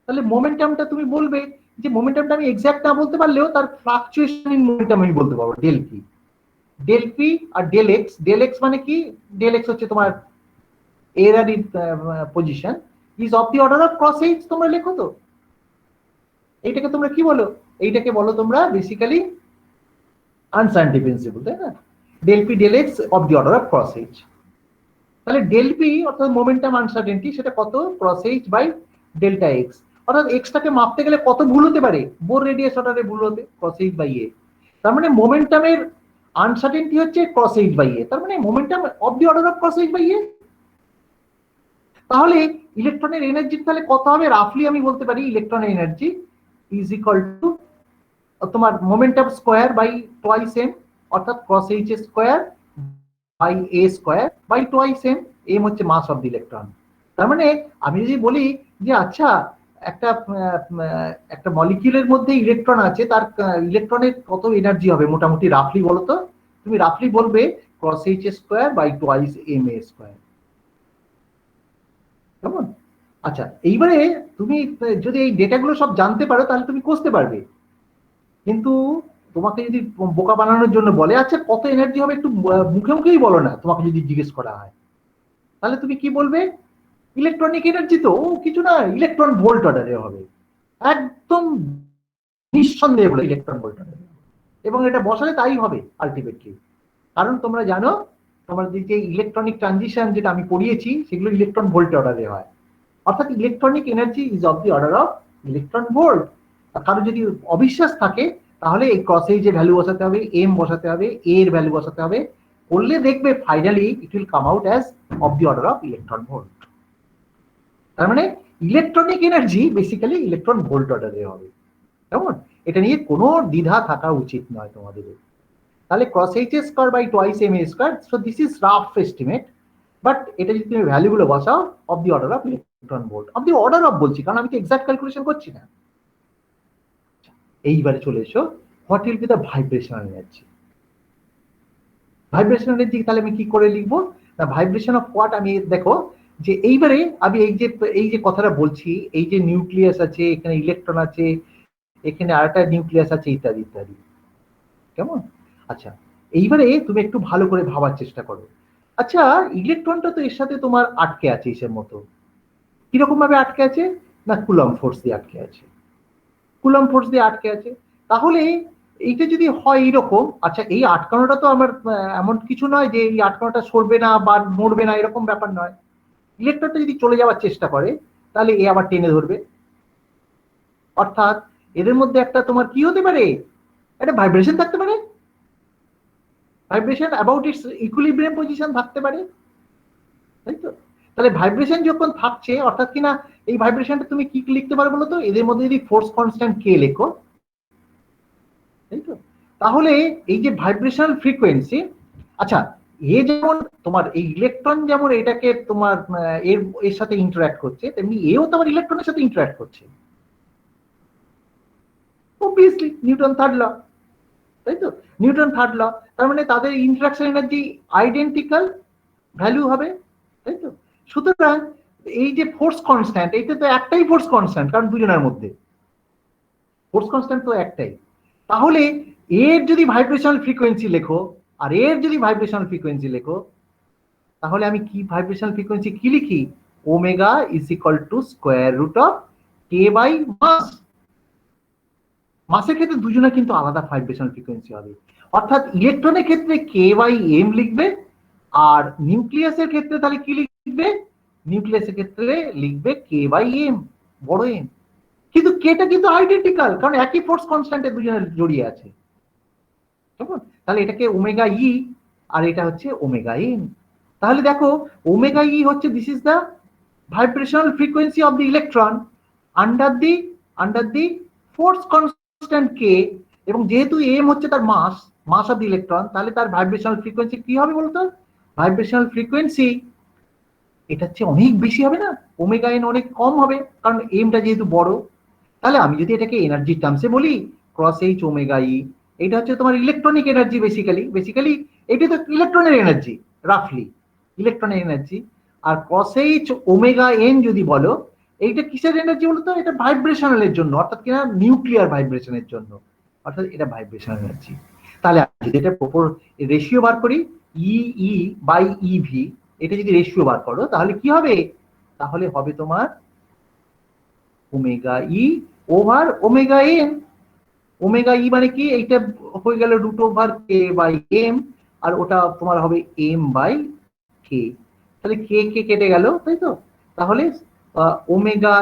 তাহলে মোমেন্টামটা তুমি বলবে যে মোমেন্টামটা আমি এক্সাক্ট না বলতে পারলেও তার ফ্লাকচুয়েশন ইন মোমেন্টাম আমি বলতে পারবো, ডেল পি আর ডেল এক্স মানে কি? ডেল এক্স হচ্ছে তোমার এর আর position, is of the order of cross h. তোমরা লেখো তো, এইটাকে তোমরা কি বলো? এইটাকে বলো তোমরা বেসিক্যালি আনসার্টেনটি প্রিন্সিপল, তাই না? Del P del X of the order of cross H. তাহলে ডেল পি অর্থাৎ মোমেন্টাম আনসার্টেনটি, সেটা কত? Cross H by delta X. অর্থাৎ এক্সটাকে মাপতে গেলে কত ভুল হতে পারে? বোর রেডিয়াস অর্ডারে ভুল হতে, ক্রস এইচ বাই এ। তার মানে মোমেন্টামের আনসার্টেনটি হচ্ছে ক্রস এইচ বাই এ, তার মানে momentum of the order of cross H by a. তাহলে ইলেকট্রনের এনার্জি তাহলে কত হবে? রাফলি আমি বলতে পারি ইলেকট্রনের এনার্জি ইজ ইকুয়াল টু তোমার momentum square by twice m, অর্থাৎ cross H square by A square by twice m. M হচ্ছে মাস অফ দি ইলেকট্রন। তার মানে আমি যদি বলি যে আচ্ছা একটা মলিকিউলের মধ্যে ইলেকট্রন আছে, তার ইলেকট্রনের কত এনার্জি হবে মোটামুটি রাফলি বলো তো? তুমি রাফলি বলবে cross H square by twice M A square, কেমন? আচ্ছা, এইবারে তুমি যদি এই ডেটাগুলো সব জানতে পারো তাহলে তুমি কষতে পারবে। কিন্তু তোমাকে যদি বোকা বানানোর জন্য বলে আচ্ছা কত এনার্জি হবে একটু মুখে মুখেই বলো না, তোমাকে যদি জিজ্ঞেস করা হয়, তাহলে তুমি কি বলবে? ইলেকট্রনিক এনার্জি তো কিছু না, ইলেকট্রন ভোল্ট অর্ডারে হবে, একদম নিঃসন্দেহে বলে ইলেকট্রন ভোল্ট অর্ডারে। এবং এটা বসালে তাই হবে আলটিমেটলি, কারণ তোমরা জানো তোমাদের যে ইলেকট্রনিক ট্রানজিশন যেটা আমি পড়িয়েছি সেগুলো ইলেকট্রন ভোল্ট অর্ডারে হয়, অর্থাৎ electronic energy is of the order of electron volt. কারো যদি অবিশ্বাস থাকে তাহলে এই ক্রস এইচ এর ভ্যালু বসাতে হবে, এম বসাতে হবে, এ এর ভ্যালু বসাতে হবে, করলে দেখবে finally it will come out as of the order of electron volt. তার মানে electronic energy basically electron volt অর্ডারে হবে, কেমন? এটা নিয়ে কোনো দ্বিধা থাকা উচিত নয় তোমাদের। তাহলে cross H square by twice M A square, so this is rough estimate, but এটা যদি তুমি ভ্যালুগুলো বসাও of the order of electron volt, of the order of বলছি কারণ আমি তো এক্সাক্ট ক্যালকুলেশন করছি না। এইবারে চলে এসো, what will be the vibrational energy. Vibrational energy তাহলে আমি কি করে লিখবো না, ভাইব্রেশন অফ হোয়াট, আমি দেখো যে এইবারে আমি এই যে কথাটা বলছি, এই যে নিউক্লিয়াস আছে, এখানে ইলেকট্রন আছে, এখানে আরেকটা নিউক্লিয়াস আছে, ইত্যাদি ইত্যাদি, কেমন? আচ্ছা, এইবারে তুমি একটু ভালো করে ভাবার চেষ্টা করো। আচ্ছা, ইলেকট্রনটা তো এর সাথে তোমার আটকে আছে ইসের মতো, কিরকম ভাবে আটকে আছে না, কুলম্ব ফোর্স দিয়ে আটকে আছে, কুলম্ব ফোর্স দিয়ে আটকে আছে। তাহলে এইটা যদি হয় এইরকম, আচ্ছা এই আটকানোটা তো আমার এমন কিছু নয় যে এই আটকানোটা সরবে না বা নড়বে না, এরকম ব্যাপার নয়। ইলেকট্রনটা যদি চলে যাওয়ার চেষ্টা করে তাহলে এ আবার টেনে ধরবে, অর্থাৎ এদের মধ্যে একটা তোমার কি হতে পারে, একটা ভাইব্রেশন থাকতে পারে, vibration about it's equilibrium position থাকতে পারে, তাই তো? তাহলে ভাইব্রেশন যখন থাকছে, অর্থাৎ কিনা এই ভাইব্রেশনটা তুমি কি লিখতে পারো বলো তো, এদের মধ্যে যদি ফোর্স কনস্ট্যান্ট কে লেখো, তাই তো? তাহলে এই যে ভাইব্রেশনাল ফ্রিকোয়েন্সি, আচ্ছা এ যেমন তোমার এই ইলেকট্রন যেমন এটাকে তোমার এর সাথে ইন্টারঅ্যাক্ট করছে, তেমনি এও তোমার ইলেকট্রনের সাথে ইন্টারঅ্যাক্ট করছে, অবভিয়াসলি নিউটন থার্ড ল, তাই তো? নিউটন থার্ড ল, তার মানে তাদের ইন্টারাকশন এনার্জি আইডেন্টিক্যাল ভ্যালু হবে, তাই তো? সুতরাং এই যে ফোর্স কনস্ট্যান্ট, এইটা তো একটাই ফোর্স কনস্ট্যান্ট, কারণ দুজনের মধ্যে ফোর্স কনস্ট্যান্ট তো একটাই। তাহলে এর যদি ভাইব্রেশনাল ফ্রিকোয়েন্সি লেখো আর এর যদি ভাইব্রেশনাল ফ্রিকোয়েন্সি লেখো, তাহলে আমি কি ভাইব্রেশনাল ফ্রিকোয়েন্সি কি লিখি, omega is equal to square root of k by mass. মাসের ক্ষেত্রে দুজনে কিন্তু আলাদা ভাইব্রেশনাল ফ্রিকোয়েন্সি হবে, অর্থাৎ ইলেকট্রনের ক্ষেত্রে কে বাই এম লিখবে, আর নিউক্লিয়াসের ক্ষেত্রে তাহলে কি লিখবে, নিউক্লিয়াসের ক্ষেত্রে লিখবে কে বাই এম, বড় এম। কিন্তু কেটা কিন্তু আইডেন্টিক্যাল, কারণ একই ফোর্স কনস্ট্যান্টে দুজনে জড়িয়ে আছে, কেমন? তাহলে এটাকে ওমেগা ই আর এটা হচ্ছে ওমেগা এম। তাহলে দেখো ওমেগা ই হচ্ছে this is the vibrational frequency of the electron under the force constant k, এবং যেহেতু এম হচ্ছে তার মাস অফ দ্য ইলেকট্রন, তাহলে তার ভাইব্রেশনাল ফ্রিকোয়েন্সি কি হবে বলতো, ভাইব্রেশনাল ফ্রিকোয়েন্সি এটা হচ্ছে অনেক বেশি হবে না, ওমেগা এন অনেক কম হবে, কারণ এমটা যেহেতু বড়। তাহলে আমি যদি এটাকে এনার্জি টার্মসে বলি, ক্রস এইচ ওমেগা ই, এটা হচ্ছে তোমার ইলেকট্রনিক এনার্জি, বেসিক্যালি এটা তো ইলেকট্রনের এনার্জি, রাফলি ইলেকট্রনের এনার্জি। আর ক্রস এইচ ওমেগা এন যদি বলো, এইটা কিসের এনার্জি বলতো, এটা ভাইব্রেশনালের জন্য, অর্থাৎ কিনা নিউক্লিয়ার ভাইব্রেশনের জন্য, অর্থাৎ এটা ভাইব্রেশনাল এনার্জি। তাহলে যদি এটা প্রপর রেশিও বার করি, ই ই বাই ই ভি, এটা যদি রেশিও বার করো তাহলে কি হবে, তাহলে হবে তোমার omega e over omega n. Omega e মানে কি, এইটা হয়ে গেল root over k by m, আর ওটা তোমার হবে এম বাই কে, তাহলে কে কে কেটে গেল, তাই তো? তাহলে ওমেগা,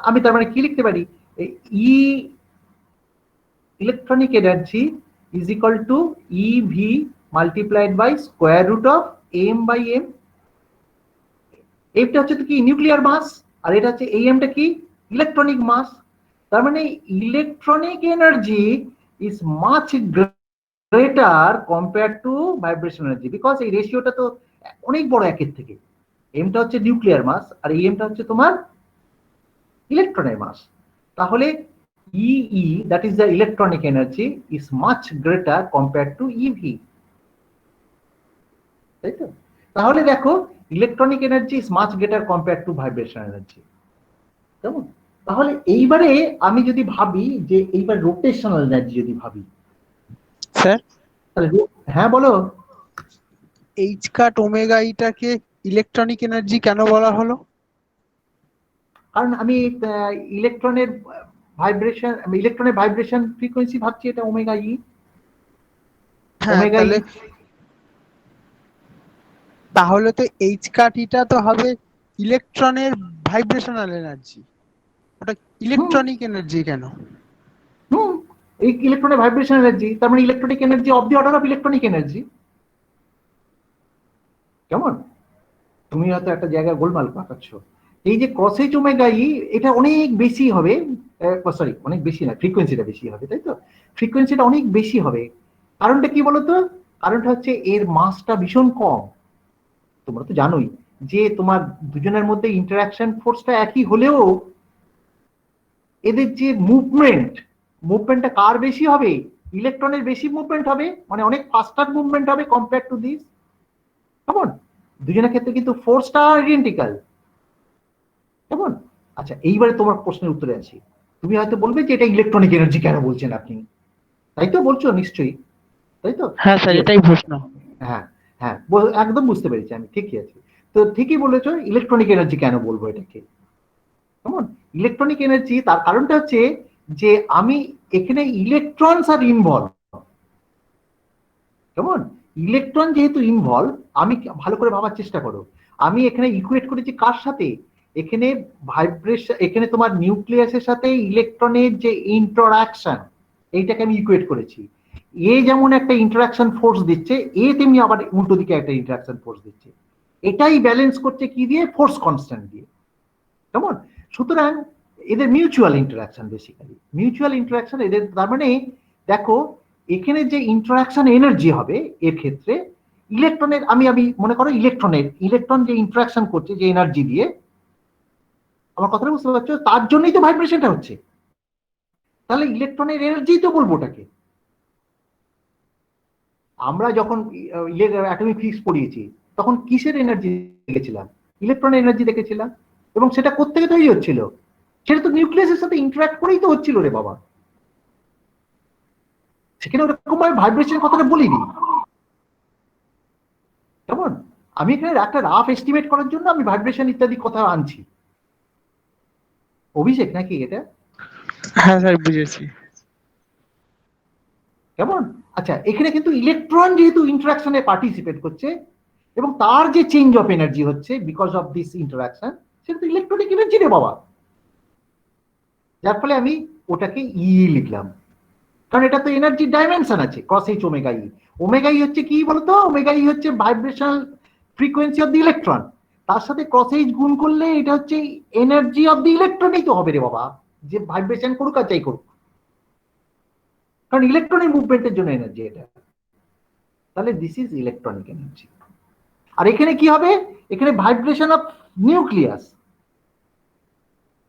আমি তার মানে কি লিখতে পারি, e electronic energy is equal to e v multiplied by square root of m by m. এটা হচ্ছে কি নিউক্লিয়ার মাস, আর এটা হচ্ছে এই এমটা কি ইলেকট্রনিক মাস। তার মানে electronic energy is much greater compare to vibration energy, because এই রেশিওটা তো অনেক বড় একের থেকে। এমটা হচ্ছে নিউক্লিয়ার মাস আর এই এমটা হচ্ছে তোমার ইলেকট্রনের মাস। তাহলে e that is the electronic energy is much greater compare to e v, তাই তো? তাহলে দেখো electronic energy is much greater compare to vibration energy, কেমন? তাহলে এইবারে আমি যদি ভাবি যে এইবার রোটেশনাল এনার্জি যদি ভাবি, স্যার তাহলে হ্যাঁ বলো। এইচ কাট ওমেগা ইটাকে ইলেকট্রনিক এনার্জি কেন বলা হলো? কারণ আমি ইলেকট্রনের ভাইব্রেশন ফ্রিকোয়েন্সি ভাবছি, এটা ওমেগা ই। হ্যাঁ, তাহলে তো এইচ কাট ইটা তো হবে ইলেকট্রনের ভাইব্রেশনাল এনার্জি, ওটা ইলেকট্রনিক এনার্জি কেন? এই ইলেকট্রনের ভাইব্রেশন এনার্জি, তার মানে electronic energy of the order of electronic energy, কেমন? তুমি হয়তো একটা জায়গায় গোলমাল পাকাচ্ছ, এই যে cos h ওমেগা ই এটা অনেক বেশি হবে, সরি অনেক বেশি না, ফ্রিকোয়েন্সিটা বেশি হবে, তাই তো? ফ্রিকোয়েন্সিটা অনেক বেশি হবে। কারণটা কি বলতো? কারণটা হচ্ছে এর মাসটা ভীষণ কম। তোমরা তো জানোই যে তোমার দুজনের মধ্যে ইন্টারাকশন ফোর্সটা একই হলেও এদের যে মুভমেন্টটা কার বেশি হবে? ইলেকট্রনের বেশি মুভমেন্ট হবে, মানে অনেক ফাস্টার মুভমেন্ট হবে কম্পেয়ার টু দিস। কেমন? দুজনের ক্ষেত্রে কিন্তু ফোর্সটা আইডেন্টিক্যাল। কেমন? আচ্ছা, এইবারে তোমার প্রশ্নের উত্তরে আসি। তুমি হয়তো বলবে যে এটা ইলেকট্রনিক এনার্জি কেন বলছেন আপনি, তাই তো বলছো নিশ্চয়ই, তাই তো? হ্যাঁ স্যার, এটাই প্রশ্ন। হ্যাঁ হ্যাঁ, একদম বুঝতে পেরেছি আমি, ঠিকই আছে। তো ঠিকই বলেছো, ইলেকট্রনিক এনার্জি কেন বলবো এটাকে। কেমন? ইলেকট্রনিক এনার্জি তার কারণটা হচ্ছে যে আমি এখানে ইলেকট্রনস আর ইনভলভ। কেমন? ইলেকট্রন যেহেতু ইনভলভ, আমি ভালো করে ভাবার চেষ্টা করো, আমি এখানে ইকুয়েট করেছি কার সাথে? এখানে ভাইব্রেশন, এখানে তোমার নিউক্লিয়াসের সাথে ইলেকট্রনের যে ইন্টারাকশন, এইটাকে আমি ইকুয়েট করেছি। এ যেমন একটা ইন্টারাকশন ফোর্স দিচ্ছে, এ তেমনি আবার উল্টো দিকে একটা ইন্টারাকশন ফোর্স দিচ্ছে। এটাই ব্যালেন্স করছে কি দিয়ে? ফোর্স কনস্ট্যান্ট দিয়ে। কেমন? সুতরাং এদের mutual interaction, basically mutual interaction এদের। তার মানে দেখো, এখানে যে ইন্টারাকশন এনার্জি হবে এর ক্ষেত্রে ইলেকট্রনের, আমি মনে করো ইলেকট্রন যে ইন্টারাকশন করছে যে এনার্জি দিয়ে, আমার কথাটা বুঝতে পারছো? তার জন্যই তো ভাইব্রেশনটা হচ্ছে। তাহলে ইলেকট্রনের এনার্জি তো বলবো ওটাকে। আমরা যখন অ্যাটমিক ফিজিক্স পড়িয়েছি তখন কিসের এনার্জি দেখেছিলাম? ইলেকট্রনের এনার্জি দেখেছিলাম। এবং সেটা কোত্থেকে তৈরি হচ্ছিল? সেটা তো নিউক্লিয়াসের সাথে ইন্টারাক্ট করেই তো হচ্ছিল রে বাবা। সেখানে ওরকম ভাবে ভাইব্রেশনের কথাটা বলিনি। কেমন? আমি এখানে একটা রাফ এস্টিমেট করার জন্য আমি ভাইব্রেশন ইত্যাদি কথা আনছি। অভিষেক নাকি এটা? হ্যাঁ স্যার, বুঝেছি। কেমন? আচ্ছা, এখানে কিন্তু ইলেকট্রন যেহেতু ইন্টারাকশনে পার্টিসিপেট করছে এবং তার যে চেঞ্জ অফ এনার্জি হচ্ছে বিকজ অফ দিস ইন্টারাকশন, সেটা তো ইলেকট্রনিক এনার্জি রে বাবা। যার ফলে আমি ওটাকে ই লিখলাম, কারণ এটা তো এনার্জি ডাইমেনশন আছে cos h ওমেগা ই। ওমেগা ই হচ্ছে কি বলতো? ওমেগা ই হচ্ছে vibrational frequency of the electron. তার সাথে cos h গুণ করলে এটা হচ্ছে এনার্জি অফ দি ইলেকট্রনই তো হবে রে বাবা, যে ভাইব্রেশন করুক আর যাই করুক, কারণ ইলেকট্রনের মুভমেন্টের জন্য এনার্জি এটা। তাহলে দিস ইজ ইলেকট্রনিক এনার্জি। আর এখানে কি হবে? এখানে ভাইব্রেশন অফ নিউক্লিয়াস।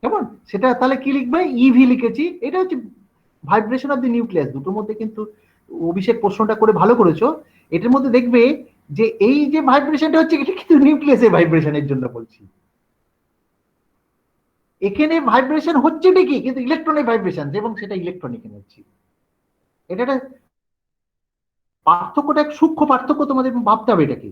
কেমন? সেটা তাহলে কি লিখবে? ইভি লিখেছি। এটা হচ্ছে ভাইব্রেশন অফ দি নিউক্লিয়াস। দুটোর মধ্যে কিন্তু অভিষেক প্রশ্নটা করে ভালো করেছো। এটার মধ্যে দেখবে যে এই যে ভাইব্রেশনটা হচ্ছে, এটা কিন্তু নিউক্লিয়াসের ভাইব্রেশনের জন্য বলছি। এখানে ভাইব্রেশন হচ্ছে ঠিকই, কিন্তু ইলেকট্রনের ভাইব্রেশন, এবং সেটা ইলেকট্রনিক এনার্জি। এটা একটা পার্থক্যটা, এক সূক্ষ্ম পার্থক্য, তোমাদের ভাবতে হবে এটাকে।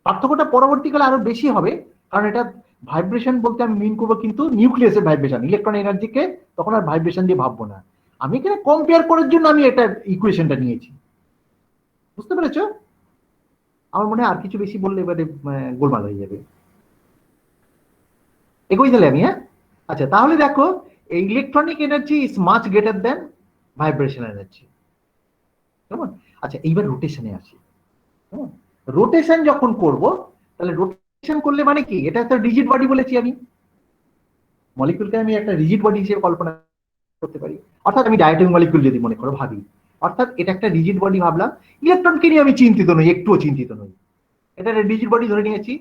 পার্থক্যটা পরবর্তীকালে আরো বেশি হবে, কারণ এটা ভাইব্রেশন বলতে আমি মিন করবো কিন্তু নিউক্লিয়াসের ভাইব্রেশন, ইলেকট্রন এনার্জিকে তখন আর ভাইব্রেশন দিয়ে ভাববো না। আমি এখানে কম্পেয়ার করার জন্য আমি এটা ইকুয়েশনটা নিয়েছি। বুঝতে পেরেছো? আমার মনে হয় আর কিছু বেশি বললে এবারে গোলমাল হয়ে যাবে। এগোই তাহলে আমি, হ্যাঁ? আচ্ছা, তাহলে দেখো, এই electronic energy is much greater than vibration energy. কেমন? আচ্ছা, এইবার রোটেশনে আসি। রোটেশন যখন করব, তাহলে রোটেশন করলে মানে কি? এটা একটা রিজিড বডি বলেছি আমি, মলিকিউলকে আমি একটা রিজিড বডি হিসেবে কল্পনা করতে পারি। অর্থাৎ আমি ডায়াটমিক মলিকিউল যদি মনে করো ভাবি, অর্থাৎ এটা একটা রিজিড বডি ভাবলাম। ইলেকট্রনকে নিয়ে আমি চিন্তিত নই, একটুও চিন্তিত নই। এটা একটা রিজিড বডি ধরে নিয়েছি,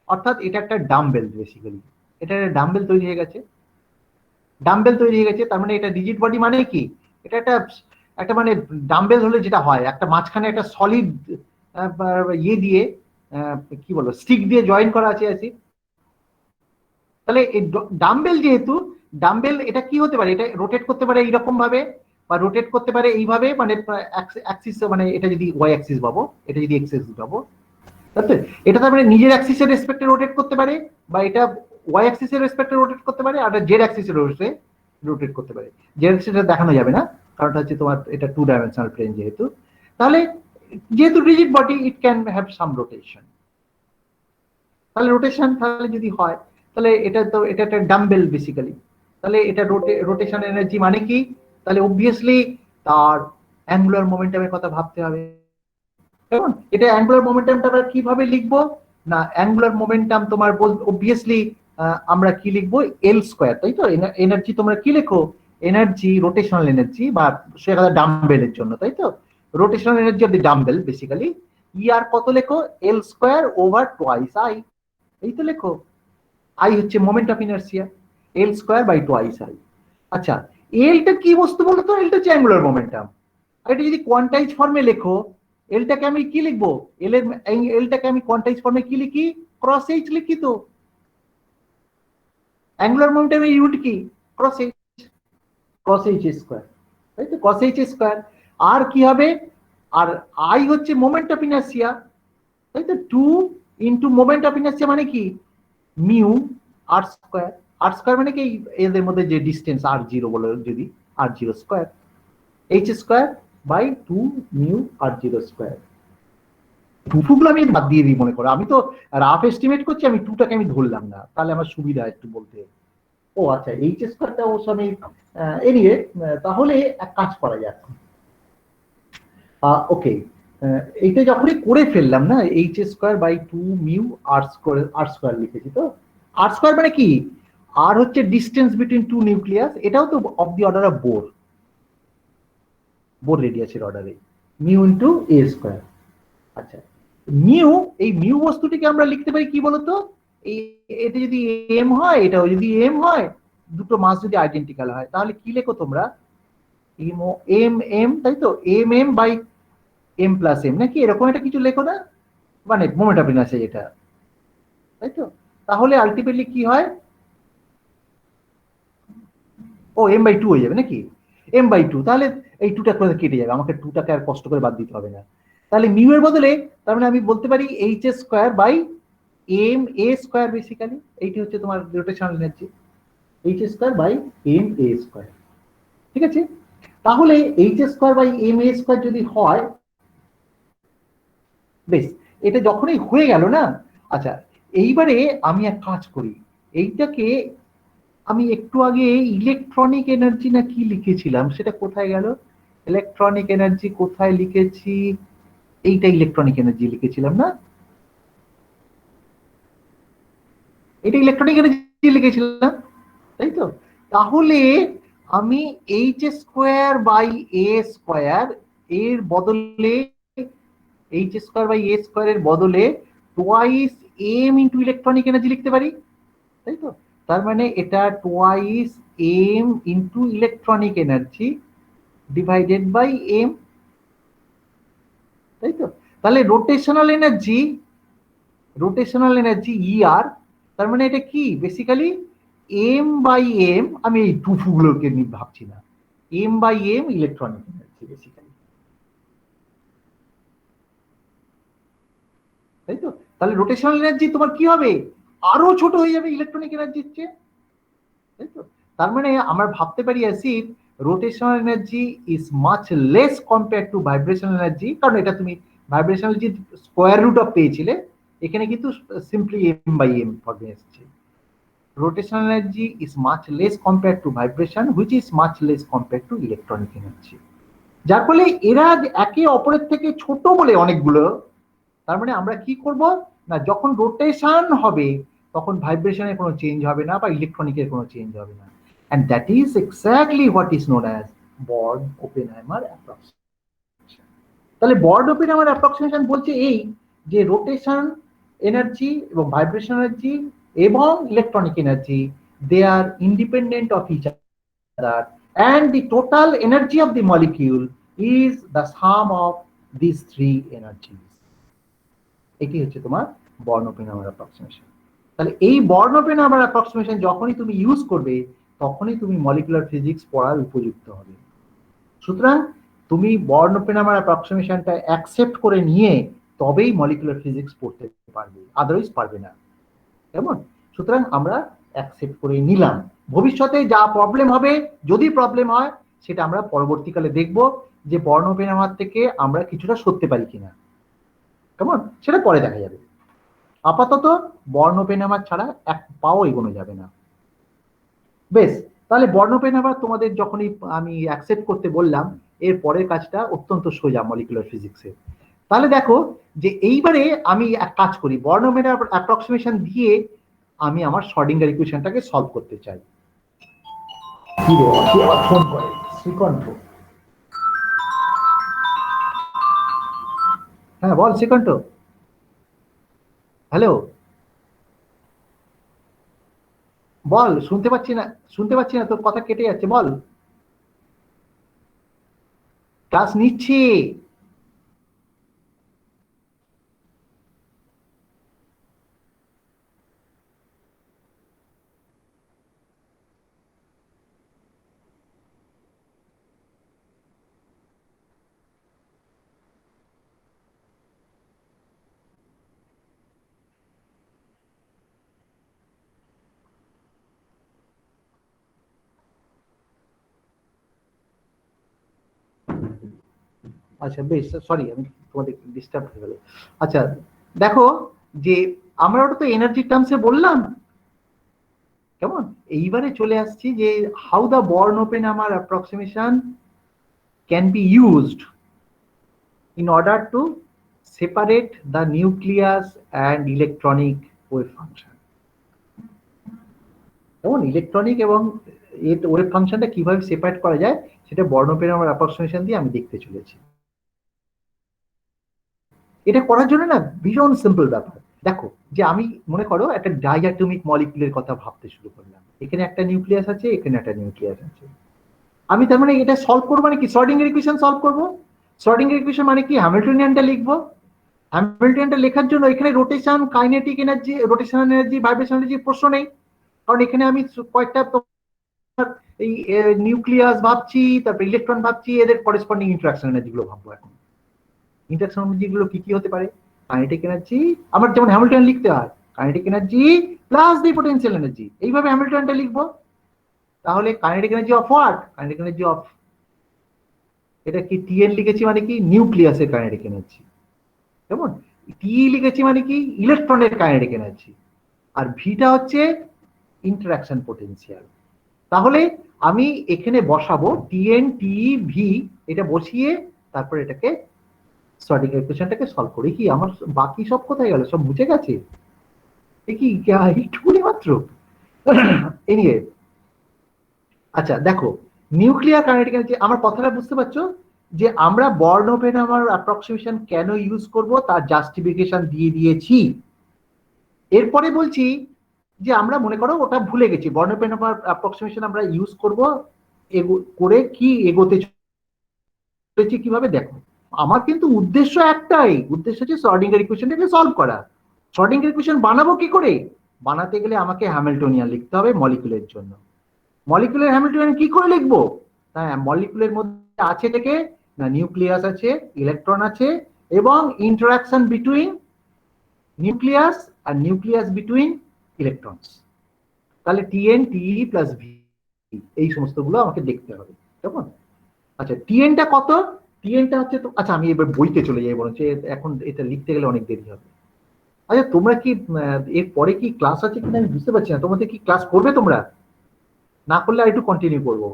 অর্থাৎ এটা একটা ডাম্বেল। বেসিক্যালি এটা একটা ডাম্বেল তৈরি হয়ে গেছে। ডাম্বেল তৈরি হয়ে গেছে, তার মানে এটা রিজিড বডি। মানে কি? এটা একটা একটা মানে ডাম্বেল হলে যেটা হয়, একটা মাঝখানে একটা সলিড ইয়ে দিয়ে, কি বলবো, স্টিক দিয়ে জয়েন করা আছে। তাহলে এই ডাম্বেল, যেহেতু ডাম্বেল, এটা কি হতে পারে? এটা রোটেট করতে পারে এইরকম ভাবে, বা রোটেট করতে পারে এইভাবে, মানে অ্যাক্সিস, মানে এটা যদি ওয়াই অ্যাক্সিস ভাবো, এটা যদি এক্স অ্যাক্সিস ভাবো, তাই এটা তার মানে নিজের অ্যাক্সিসের রেসপেক্টে রোটেট করতে পারে, বা এটা ওয়াই অ্যাক্সিসের রেসপেক্টে রোটেট করতে পারে, আর জেড অ্যাক্সিসের রোটেট করতে পারে। জেড অ্যাক্সিসটা দেখানো যাবে না, কারণটা হচ্ছে তোমার এটা 2 ডাইমেনশনাল প্লেন যেহেতু। তাহলে যেহেতু rigid body, it can have some rotation. তাহলে রোটেশন তাহলে যদি হয়, তাহলে এটা তো এটা একটা ডাম্বেল বেসিক্যালি। তাহলে এটা রোটেশন এনার্জি মানে কি? তাহলে অবভিয়াসলি তার অ্যাঙ্গুলার মোমেন্টামের কথা ভাবতে হবে। কেমন? এটা অ্যাঙ্গুলার মোমেন্টামটা আমরা কিভাবে লিখবো? না, অ্যাঙ্গুলার মোমেন্টাম তোমার অবভিয়াসলি আমরা কি লিখবো, এল স্কোয়ার, তাই তো? এনার্জি তোমরা কি লেখো, এনার্জি, রোটেশনাল এনার্জি, বা সেখানে ডাম্বেলের জন্য, তাই তো? Rotational energy of the dumbbell basically, e r কত লেখো, l square over twice I, এই তো লেখো। আই হচ্ছে moment of inertia, l square by twice I. আচ্ছা, এলটা কি বস্তু বলতো, এলটা হচ্ছে অ্যাঙ্গুলার মোমেন্টাম। এটা যদি কোয়ান্টাইজ ফর্মে লেখো, এলটাকে আমি কি লিখবো, এলটাকে আমি কোয়ান্টাইজ ফর্মে কি লিখি, ক্রস এইচ লিখি তো। অ্যাঙ্গুলার মোমেন্টামের ইউনিট কি, cross h, cross H square, তাই তো? Cross H square. আর কি হবে, আর আই হচ্ছে মোমেন্ট অফ ইনার্সিয়া, তাই তো? 2 ইন্টু মোমেন্ট অফ ইনার্সিয়া মানে কি, মিউ আর স্কোয়ার। আর স্কোয়ার মানে কি, এদের মধ্যে যে ডিস্টেন্স আর জিরো বলে, যদি r zero square, h square by 2 mu r zero square. টুগুলো আমি বাদ দিয়ে দিই, মনে করো আমি তো রাফ এস্টিমেট করছি, আমি টুটাকে আমি ধরলাম না, তাহলে আমার সুবিধা একটু বলতে। ও আচ্ছা, এইচ স্কোয়ারটা অবশ্য আমি এনিওয়ে, তাহলে এক কাজ করা যাক। ওকে, এইটা যখনই করে ফেললাম না, H square by 2 mu R square লিখেছি তো। আর স্কোয়ার মানে কি, আর হচ্ছে ডিস্টেন্স বিটুইন টু নিউক্লিয়াস, এটাও তো of the order of Bohr রেডিয়াসের অর্ডারে, মিউ ইন্টু এ স্কোয়ার। আচ্ছা, মিউ, এই মিউ বস্তুটিকে আমরা লিখতে পারি কি বলতো, এটা যদি এম হয়, এটাও যদি এম হয়, দুটো মাস যদি আইডেন্টিক্যাল হয়, তাহলে কি লেখো তোমরা, এম এম, তাই তো? M M by M plus M, নাকি এরকম একটা কিছু লেখো না, মানে মোমেন্ট অফ ইনার্সিয়া যেটা, তাই তো? তাহলে আলটিমেটলি কি হয়, ও এম বাই 2 হয়ে যাবে নাকি, এম বাই 2, তাহলে এই 2টা করে কেটে যাবে, আমাকে 2টাকে আর কষ্ট করে বাদ দিতে হবে না। তাহলে মিউ এর বদলে তার মানে আমি বলতে পারি h square by m A square, basically এইটি হচ্ছে তোমার rotational energy, h square by m A square. ঠিক আছে, তাহলে h square by m A square যদি হয়, বেশ, এটা যখনই হয়ে গেল না, আচ্ছা এইবারে আমি এক কাজ করি, এইটাকে আমি একটু আগে ইলেকট্রনিক এনার্জি না কি লিখেছিলাম, সেটা কোথায় গেল, ইলেকট্রনিক এনার্জি কোথায় লিখেছি, এইটা ইলেকট্রনিক এনার্জি লিখেছিলাম না, এটা ইলেকট্রনিক এনার্জি লিখেছিলাম, তাই তো? তাহলে আমি H square by A square এর বদলে, H square by A square এর বদলে twice M into electronic energy লিখতে পারি, তাই তো? তার মানে এটা twice M into electronic energy divided by M, তাই তো? তাহলে রোটেশনাল এনার্জি ই আর, তার মানে এটা কি বেসিক্যালি এম বাই এম, আমি এই টুফুগুলোকে নিয়ে ভাবছি না, M by M electronic energy basically, তাই তো? তাহলে রোটেশনাল এনার্জি তোমার কি হবে, আরো ছোট হয়ে যাবে ইলেকট্রনিক এনার্জির চেয়ে, তাই তো? তার মানে আমরা ভাবতে পারি as said rotational energy is much less compare to vibrational energy, কারণ এটা তুমি vibrational energy square root of পেয়েছিলে, এখানে কিন্তু সিম্পলি এম বাই এম ফর্মে এসেছে। rotational energy is much less compared to vibration, which is much less compared to electronic energy, যার ফলে এরা একে অপরের থেকে ছোট বলে অনেকগুলো, তার মানে আমরা কি করব না, যখন রোটেশন হবে তখন ভাইব্রেশনের কোনো চেঞ্জ হবে না বা ইলেকট্রনিকের কোনো চেঞ্জ হবে না, and that is exactly what is known as Born-Oppenheimer approximation. তাহলে Born-Oppenheimer approximation বলছে এই যে রোটেশন এনার্জি এবং ভাইব্রেশন এনার্জি এবং electronic energy, they are independent of each other and the total energy of the molecule is the sum of these three energies. এটি হচ্ছে তোমার Born-Oppenheimer approximation. তাহলে এই Born-Oppenheimer approximation যখনই তুমি ইউজ করবে তখনই তুমি মলিকুলার ফিজিক্স পড়ার উপযুক্ত হবে। সুতরাং তুমি Born-Oppenheimer approximationটা অ্যাকসেপ্ট করে নিয়ে তবেই মলিকুলার ফিজিক্স পড়তে পারবে, আদারওয়াইজ পারবে না, কেমন? সুতরাং আমরা অ্যাকসেপ্ট করে নিলাম, ভবিষ্যতে যা প্রবলেম হবে, যদি প্রবলেম হয় সেটা আমরা পরবর্তীকালে দেখব যে Born-Oppenheimer থেকে আমরা কিছুটা সরতে পারি কিনা, কেমন? সেটা পরে দেখা যাবে। আপাতত Born-Oppenheimer ছাড়া এক পাও এগোনো যাবে না। বেশ, তাহলে Born-Oppenheimer তোমাদের যখনই আমি অ্যাকসেপ্ট করতে বললাম, এর পরের কাজটা অত্যন্ত সোজা মলিকুলার ফিজিক্সে। তাহলে দেখো যে এইবারে আমি এক কাজ করি, Born-Oppenheimer অ্যাপ্রক্সিমেশন দিয়ে আমি আমার শ্রোডিঙ্গার ইকুয়েশনটাকে সলভ করতে চাই। কি রে, কে আবার ফোন করে? শ্রীকণ্ঠ। হ্যাঁ বল শ্রীকণ্ঠ। হ্যালো, বল। শুনতে পাচ্ছি না, শুনতে পাচ্ছি না, তোর কথা কেটে যাচ্ছে, বল। ক্লাস নিচ্ছি। আচ্ছা বেশ, সরি আমি তোমাদের ডিস্টার্ব হয়ে গেল। আচ্ছা দেখো, যে আমরা ওটা তো এনার্জি টার্মসে বললাম, কেমন? এইবারে চলে আসছি যে হাউ দ্য বর্ন ওপেন আমার approximation can be used in order to separate the nucleus and electronic wave function. যেমন ইলেকট্রনিক এবং ওয়েভ ফাংশনটা কিভাবে সেপারেট করা যায় সেটা বর্ণপেনামের অ্যাপ্রক্সিমেশন দিয়ে আমি দেখতে চলেছি। এটা করার জন্য না ভীষণ সিম্পল ব্যাপার। দেখো, যে আমি মনে করো একটা ডাইঅ্যাটমিক মলিকিউলের কথা ভাবতে শুরু করলাম, এখানে একটা নিউক্লিয়াস আছে, এখানে একটা নিউক্লিয়াস আছে। আমি তার মানে এটা সলভ করবো মানে কি? শ্রোডিঙ্গার ইকুয়েশন সলভ করবো। শ্রোডিঙ্গার ইকুয়েশন মানে কি? হ্যামিল্টনিয়ানটা লিখবো। হ্যামিল্টনিয়ানটা লেখার জন্য এখানে rotation, kinetic energy, rotational energy, vibrational energy প্রশ্ন নেই, কারণ এখানে আমি কয়েকটা এই নিউক্লিয়াস ভাবছি, তারপর ইলেকট্রন ভাবছি, এদের করেসপন্ডিং ইন্টারাকশন এনার্জি গুলো ভাববো। এখন ইন্টারাকশন এনার্জি গুলো কি কি হতে পারে? কাইনেটিক এনার্জি, আমার যেমন হ্যামিল্টন লিখতে হয়, kinetic energy plus the potential energy, এইভাবে হ্যামিল্টনটা লিখবো। তাহলে kinetic energy of what? Kinetic energy of, এটা কি টিএন লিখেছি মানে কি? নিউক্লিয়াসের কাইনেটিক এনার্জি। কেমন? টি লিখেছি মানে কি? ইলেকট্রনের কাইনেটিক এনার্জি। আর ভিটা হচ্ছে ইন্টারাকশন পোটেনশিয়াল। তাহলে আমি এখানে বসাবো টিএন টি ভি, এটা বসিয়ে তারপর এটাকে শ্রোডিঙ্গার ইকুয়েশনটাকে সলভ করি। কি আমার বাকি সব কোথায় গেল? সব মুছে গেছে? এ কি একটুকুনি মাত্র? এনিওয়ে, আচ্ছা দেখো, নিউক্লিয়ার কাইনেটিক এনার্জি, আমার কথাটা বুঝতে পারছো? যে আমরা বর্ন ওপেন আমার অ্যাপ্রক্সিমেশন কেন ইউজ করব তার জাস্টিফিকেশন দিয়ে দিয়েছি। এরপরে বলছি যে আমরা মনে করো ওটা ভুলে গেছি, বর্ন ওপেন আমার অ্যাপ্রক্সিমেশন আমরা ইউজ করব করে কি এগোতে চলেছি কিভাবে। দেখো, আমার কিন্তু উদ্দেশ্য একটাই, উদ্দেশ্য হচ্ছে শ্রোডিঙ্গার ইকুয়েশনটাকে সলভ করা। শ্রোডিঙ্গার ইকুয়েশন বানাবো কি করে? বানাতে গেলে আমাকে হ্যামিল্টনিয়ান লিখতে হবে মলিকুলের জন্য। মলিকুলার হ্যামিল্টনিয়ান কি করে লিখবো? হ্যাঁ, মলিকুলের মধ্যে আছে থেকে না নিউক্লিয়াস আছে, ইলেকট্রন আছে, এবং ইন্টারাকশন বিটুইন নিউক্লিয়াস আর নিউক্লিয়াস বিটুইন ইলেকট্রনস। তাহলে টিএন টিই প্লাস ভি, এই সমস্ত গুলো আমাকে দেখতে হবে। কেমন? আচ্ছা টিএনটা কত? টিএনটা হচ্ছে তো, আচ্ছা আমি এবার বইতে চলে যাই বরঞ্চ, এখন এটা লিখতে গেলে অনেক দেরি হবে। আচ্ছা তোমরা কি এর পরে কি ক্লাস আছে কিনা আমি বুঝতে পারছি না। তোমাদের কি ক্লাস করবে তোমরা? না করলে আর একটু কন্টিনিউ করবো,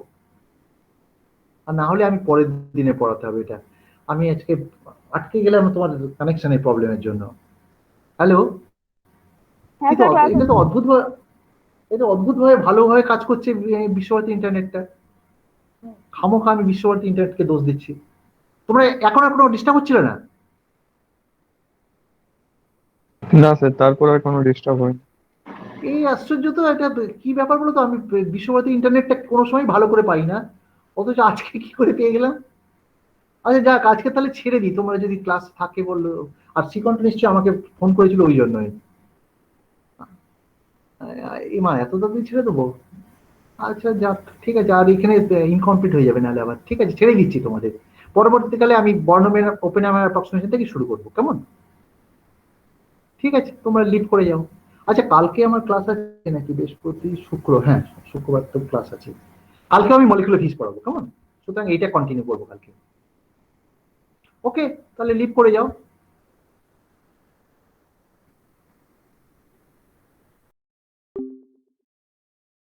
আর না হলে আমি পরের দিনে পড়াতে হবে। এটা আমি আজকে আটকে গেলাম তোমার কানেকশনের প্রবলেমের জন্য। হ্যালো, এটা তো অদ্ভুত, এটা অদ্ভুত ভাবে ভালোভাবে কাজ করছে বিশ্বভারতী ইন্টারনেটটা। খামোখা আমি বিশ্বভারতী ইন্টারনেটকে দোষ দিচ্ছি। তোমরা এখন আর কোনো ডিস্টার্ব হচ্ছিল না? না স্যার, তারপর আর কোনো ডিস্টার্ব হয়নি। এই আশ্চর্য তো, এটা কি ব্যাপার বলো তো? আমি বিশ্বভারতী ইন্টারনেটটা কোনো সময় ভালো করে পাই না, অথচ আজকে কি করে পেয়ে গেলাম। আচ্ছা যাক, আজকে তাহলে ছেড়ে দিই, তোমরা যদি ক্লাস থাকে বললো। আর শ্রীকণ্ঠ নিশ্চয়ই আমাকে ফোন করেছিল ওই জন্যই। মা এত তাড়াতাড়ি ছেড়ে দেবো? আচ্ছা যাক, ঠিক আছে, আর এখানে ইনকমপ্লিট হয়ে যাবে নাহলে আবার। ঠিক আছে, ছেড়ে দিচ্ছি তোমাদের। পরবর্তীকালে আমি বর্ণমের ওপেন আমার অ্যাপ্রক্সিমেশন থেকে শুরু করবো, কেমন? ঠিক আছে, তোমরা লিভ করে যাও। আচ্ছা কালকে আমার ক্লাস আছে নাকি? বৃহস্পতি শুক্র, হ্যাঁ শুক্রবার তো ক্লাস আছে। কালকে আমি মলিকুলার ফিজিক্স পড়াবো, কেমন? সুতরাং এইটা কন্টিনিউ করবো কালকে। ওকে, তাহলে লিভ করে যাও।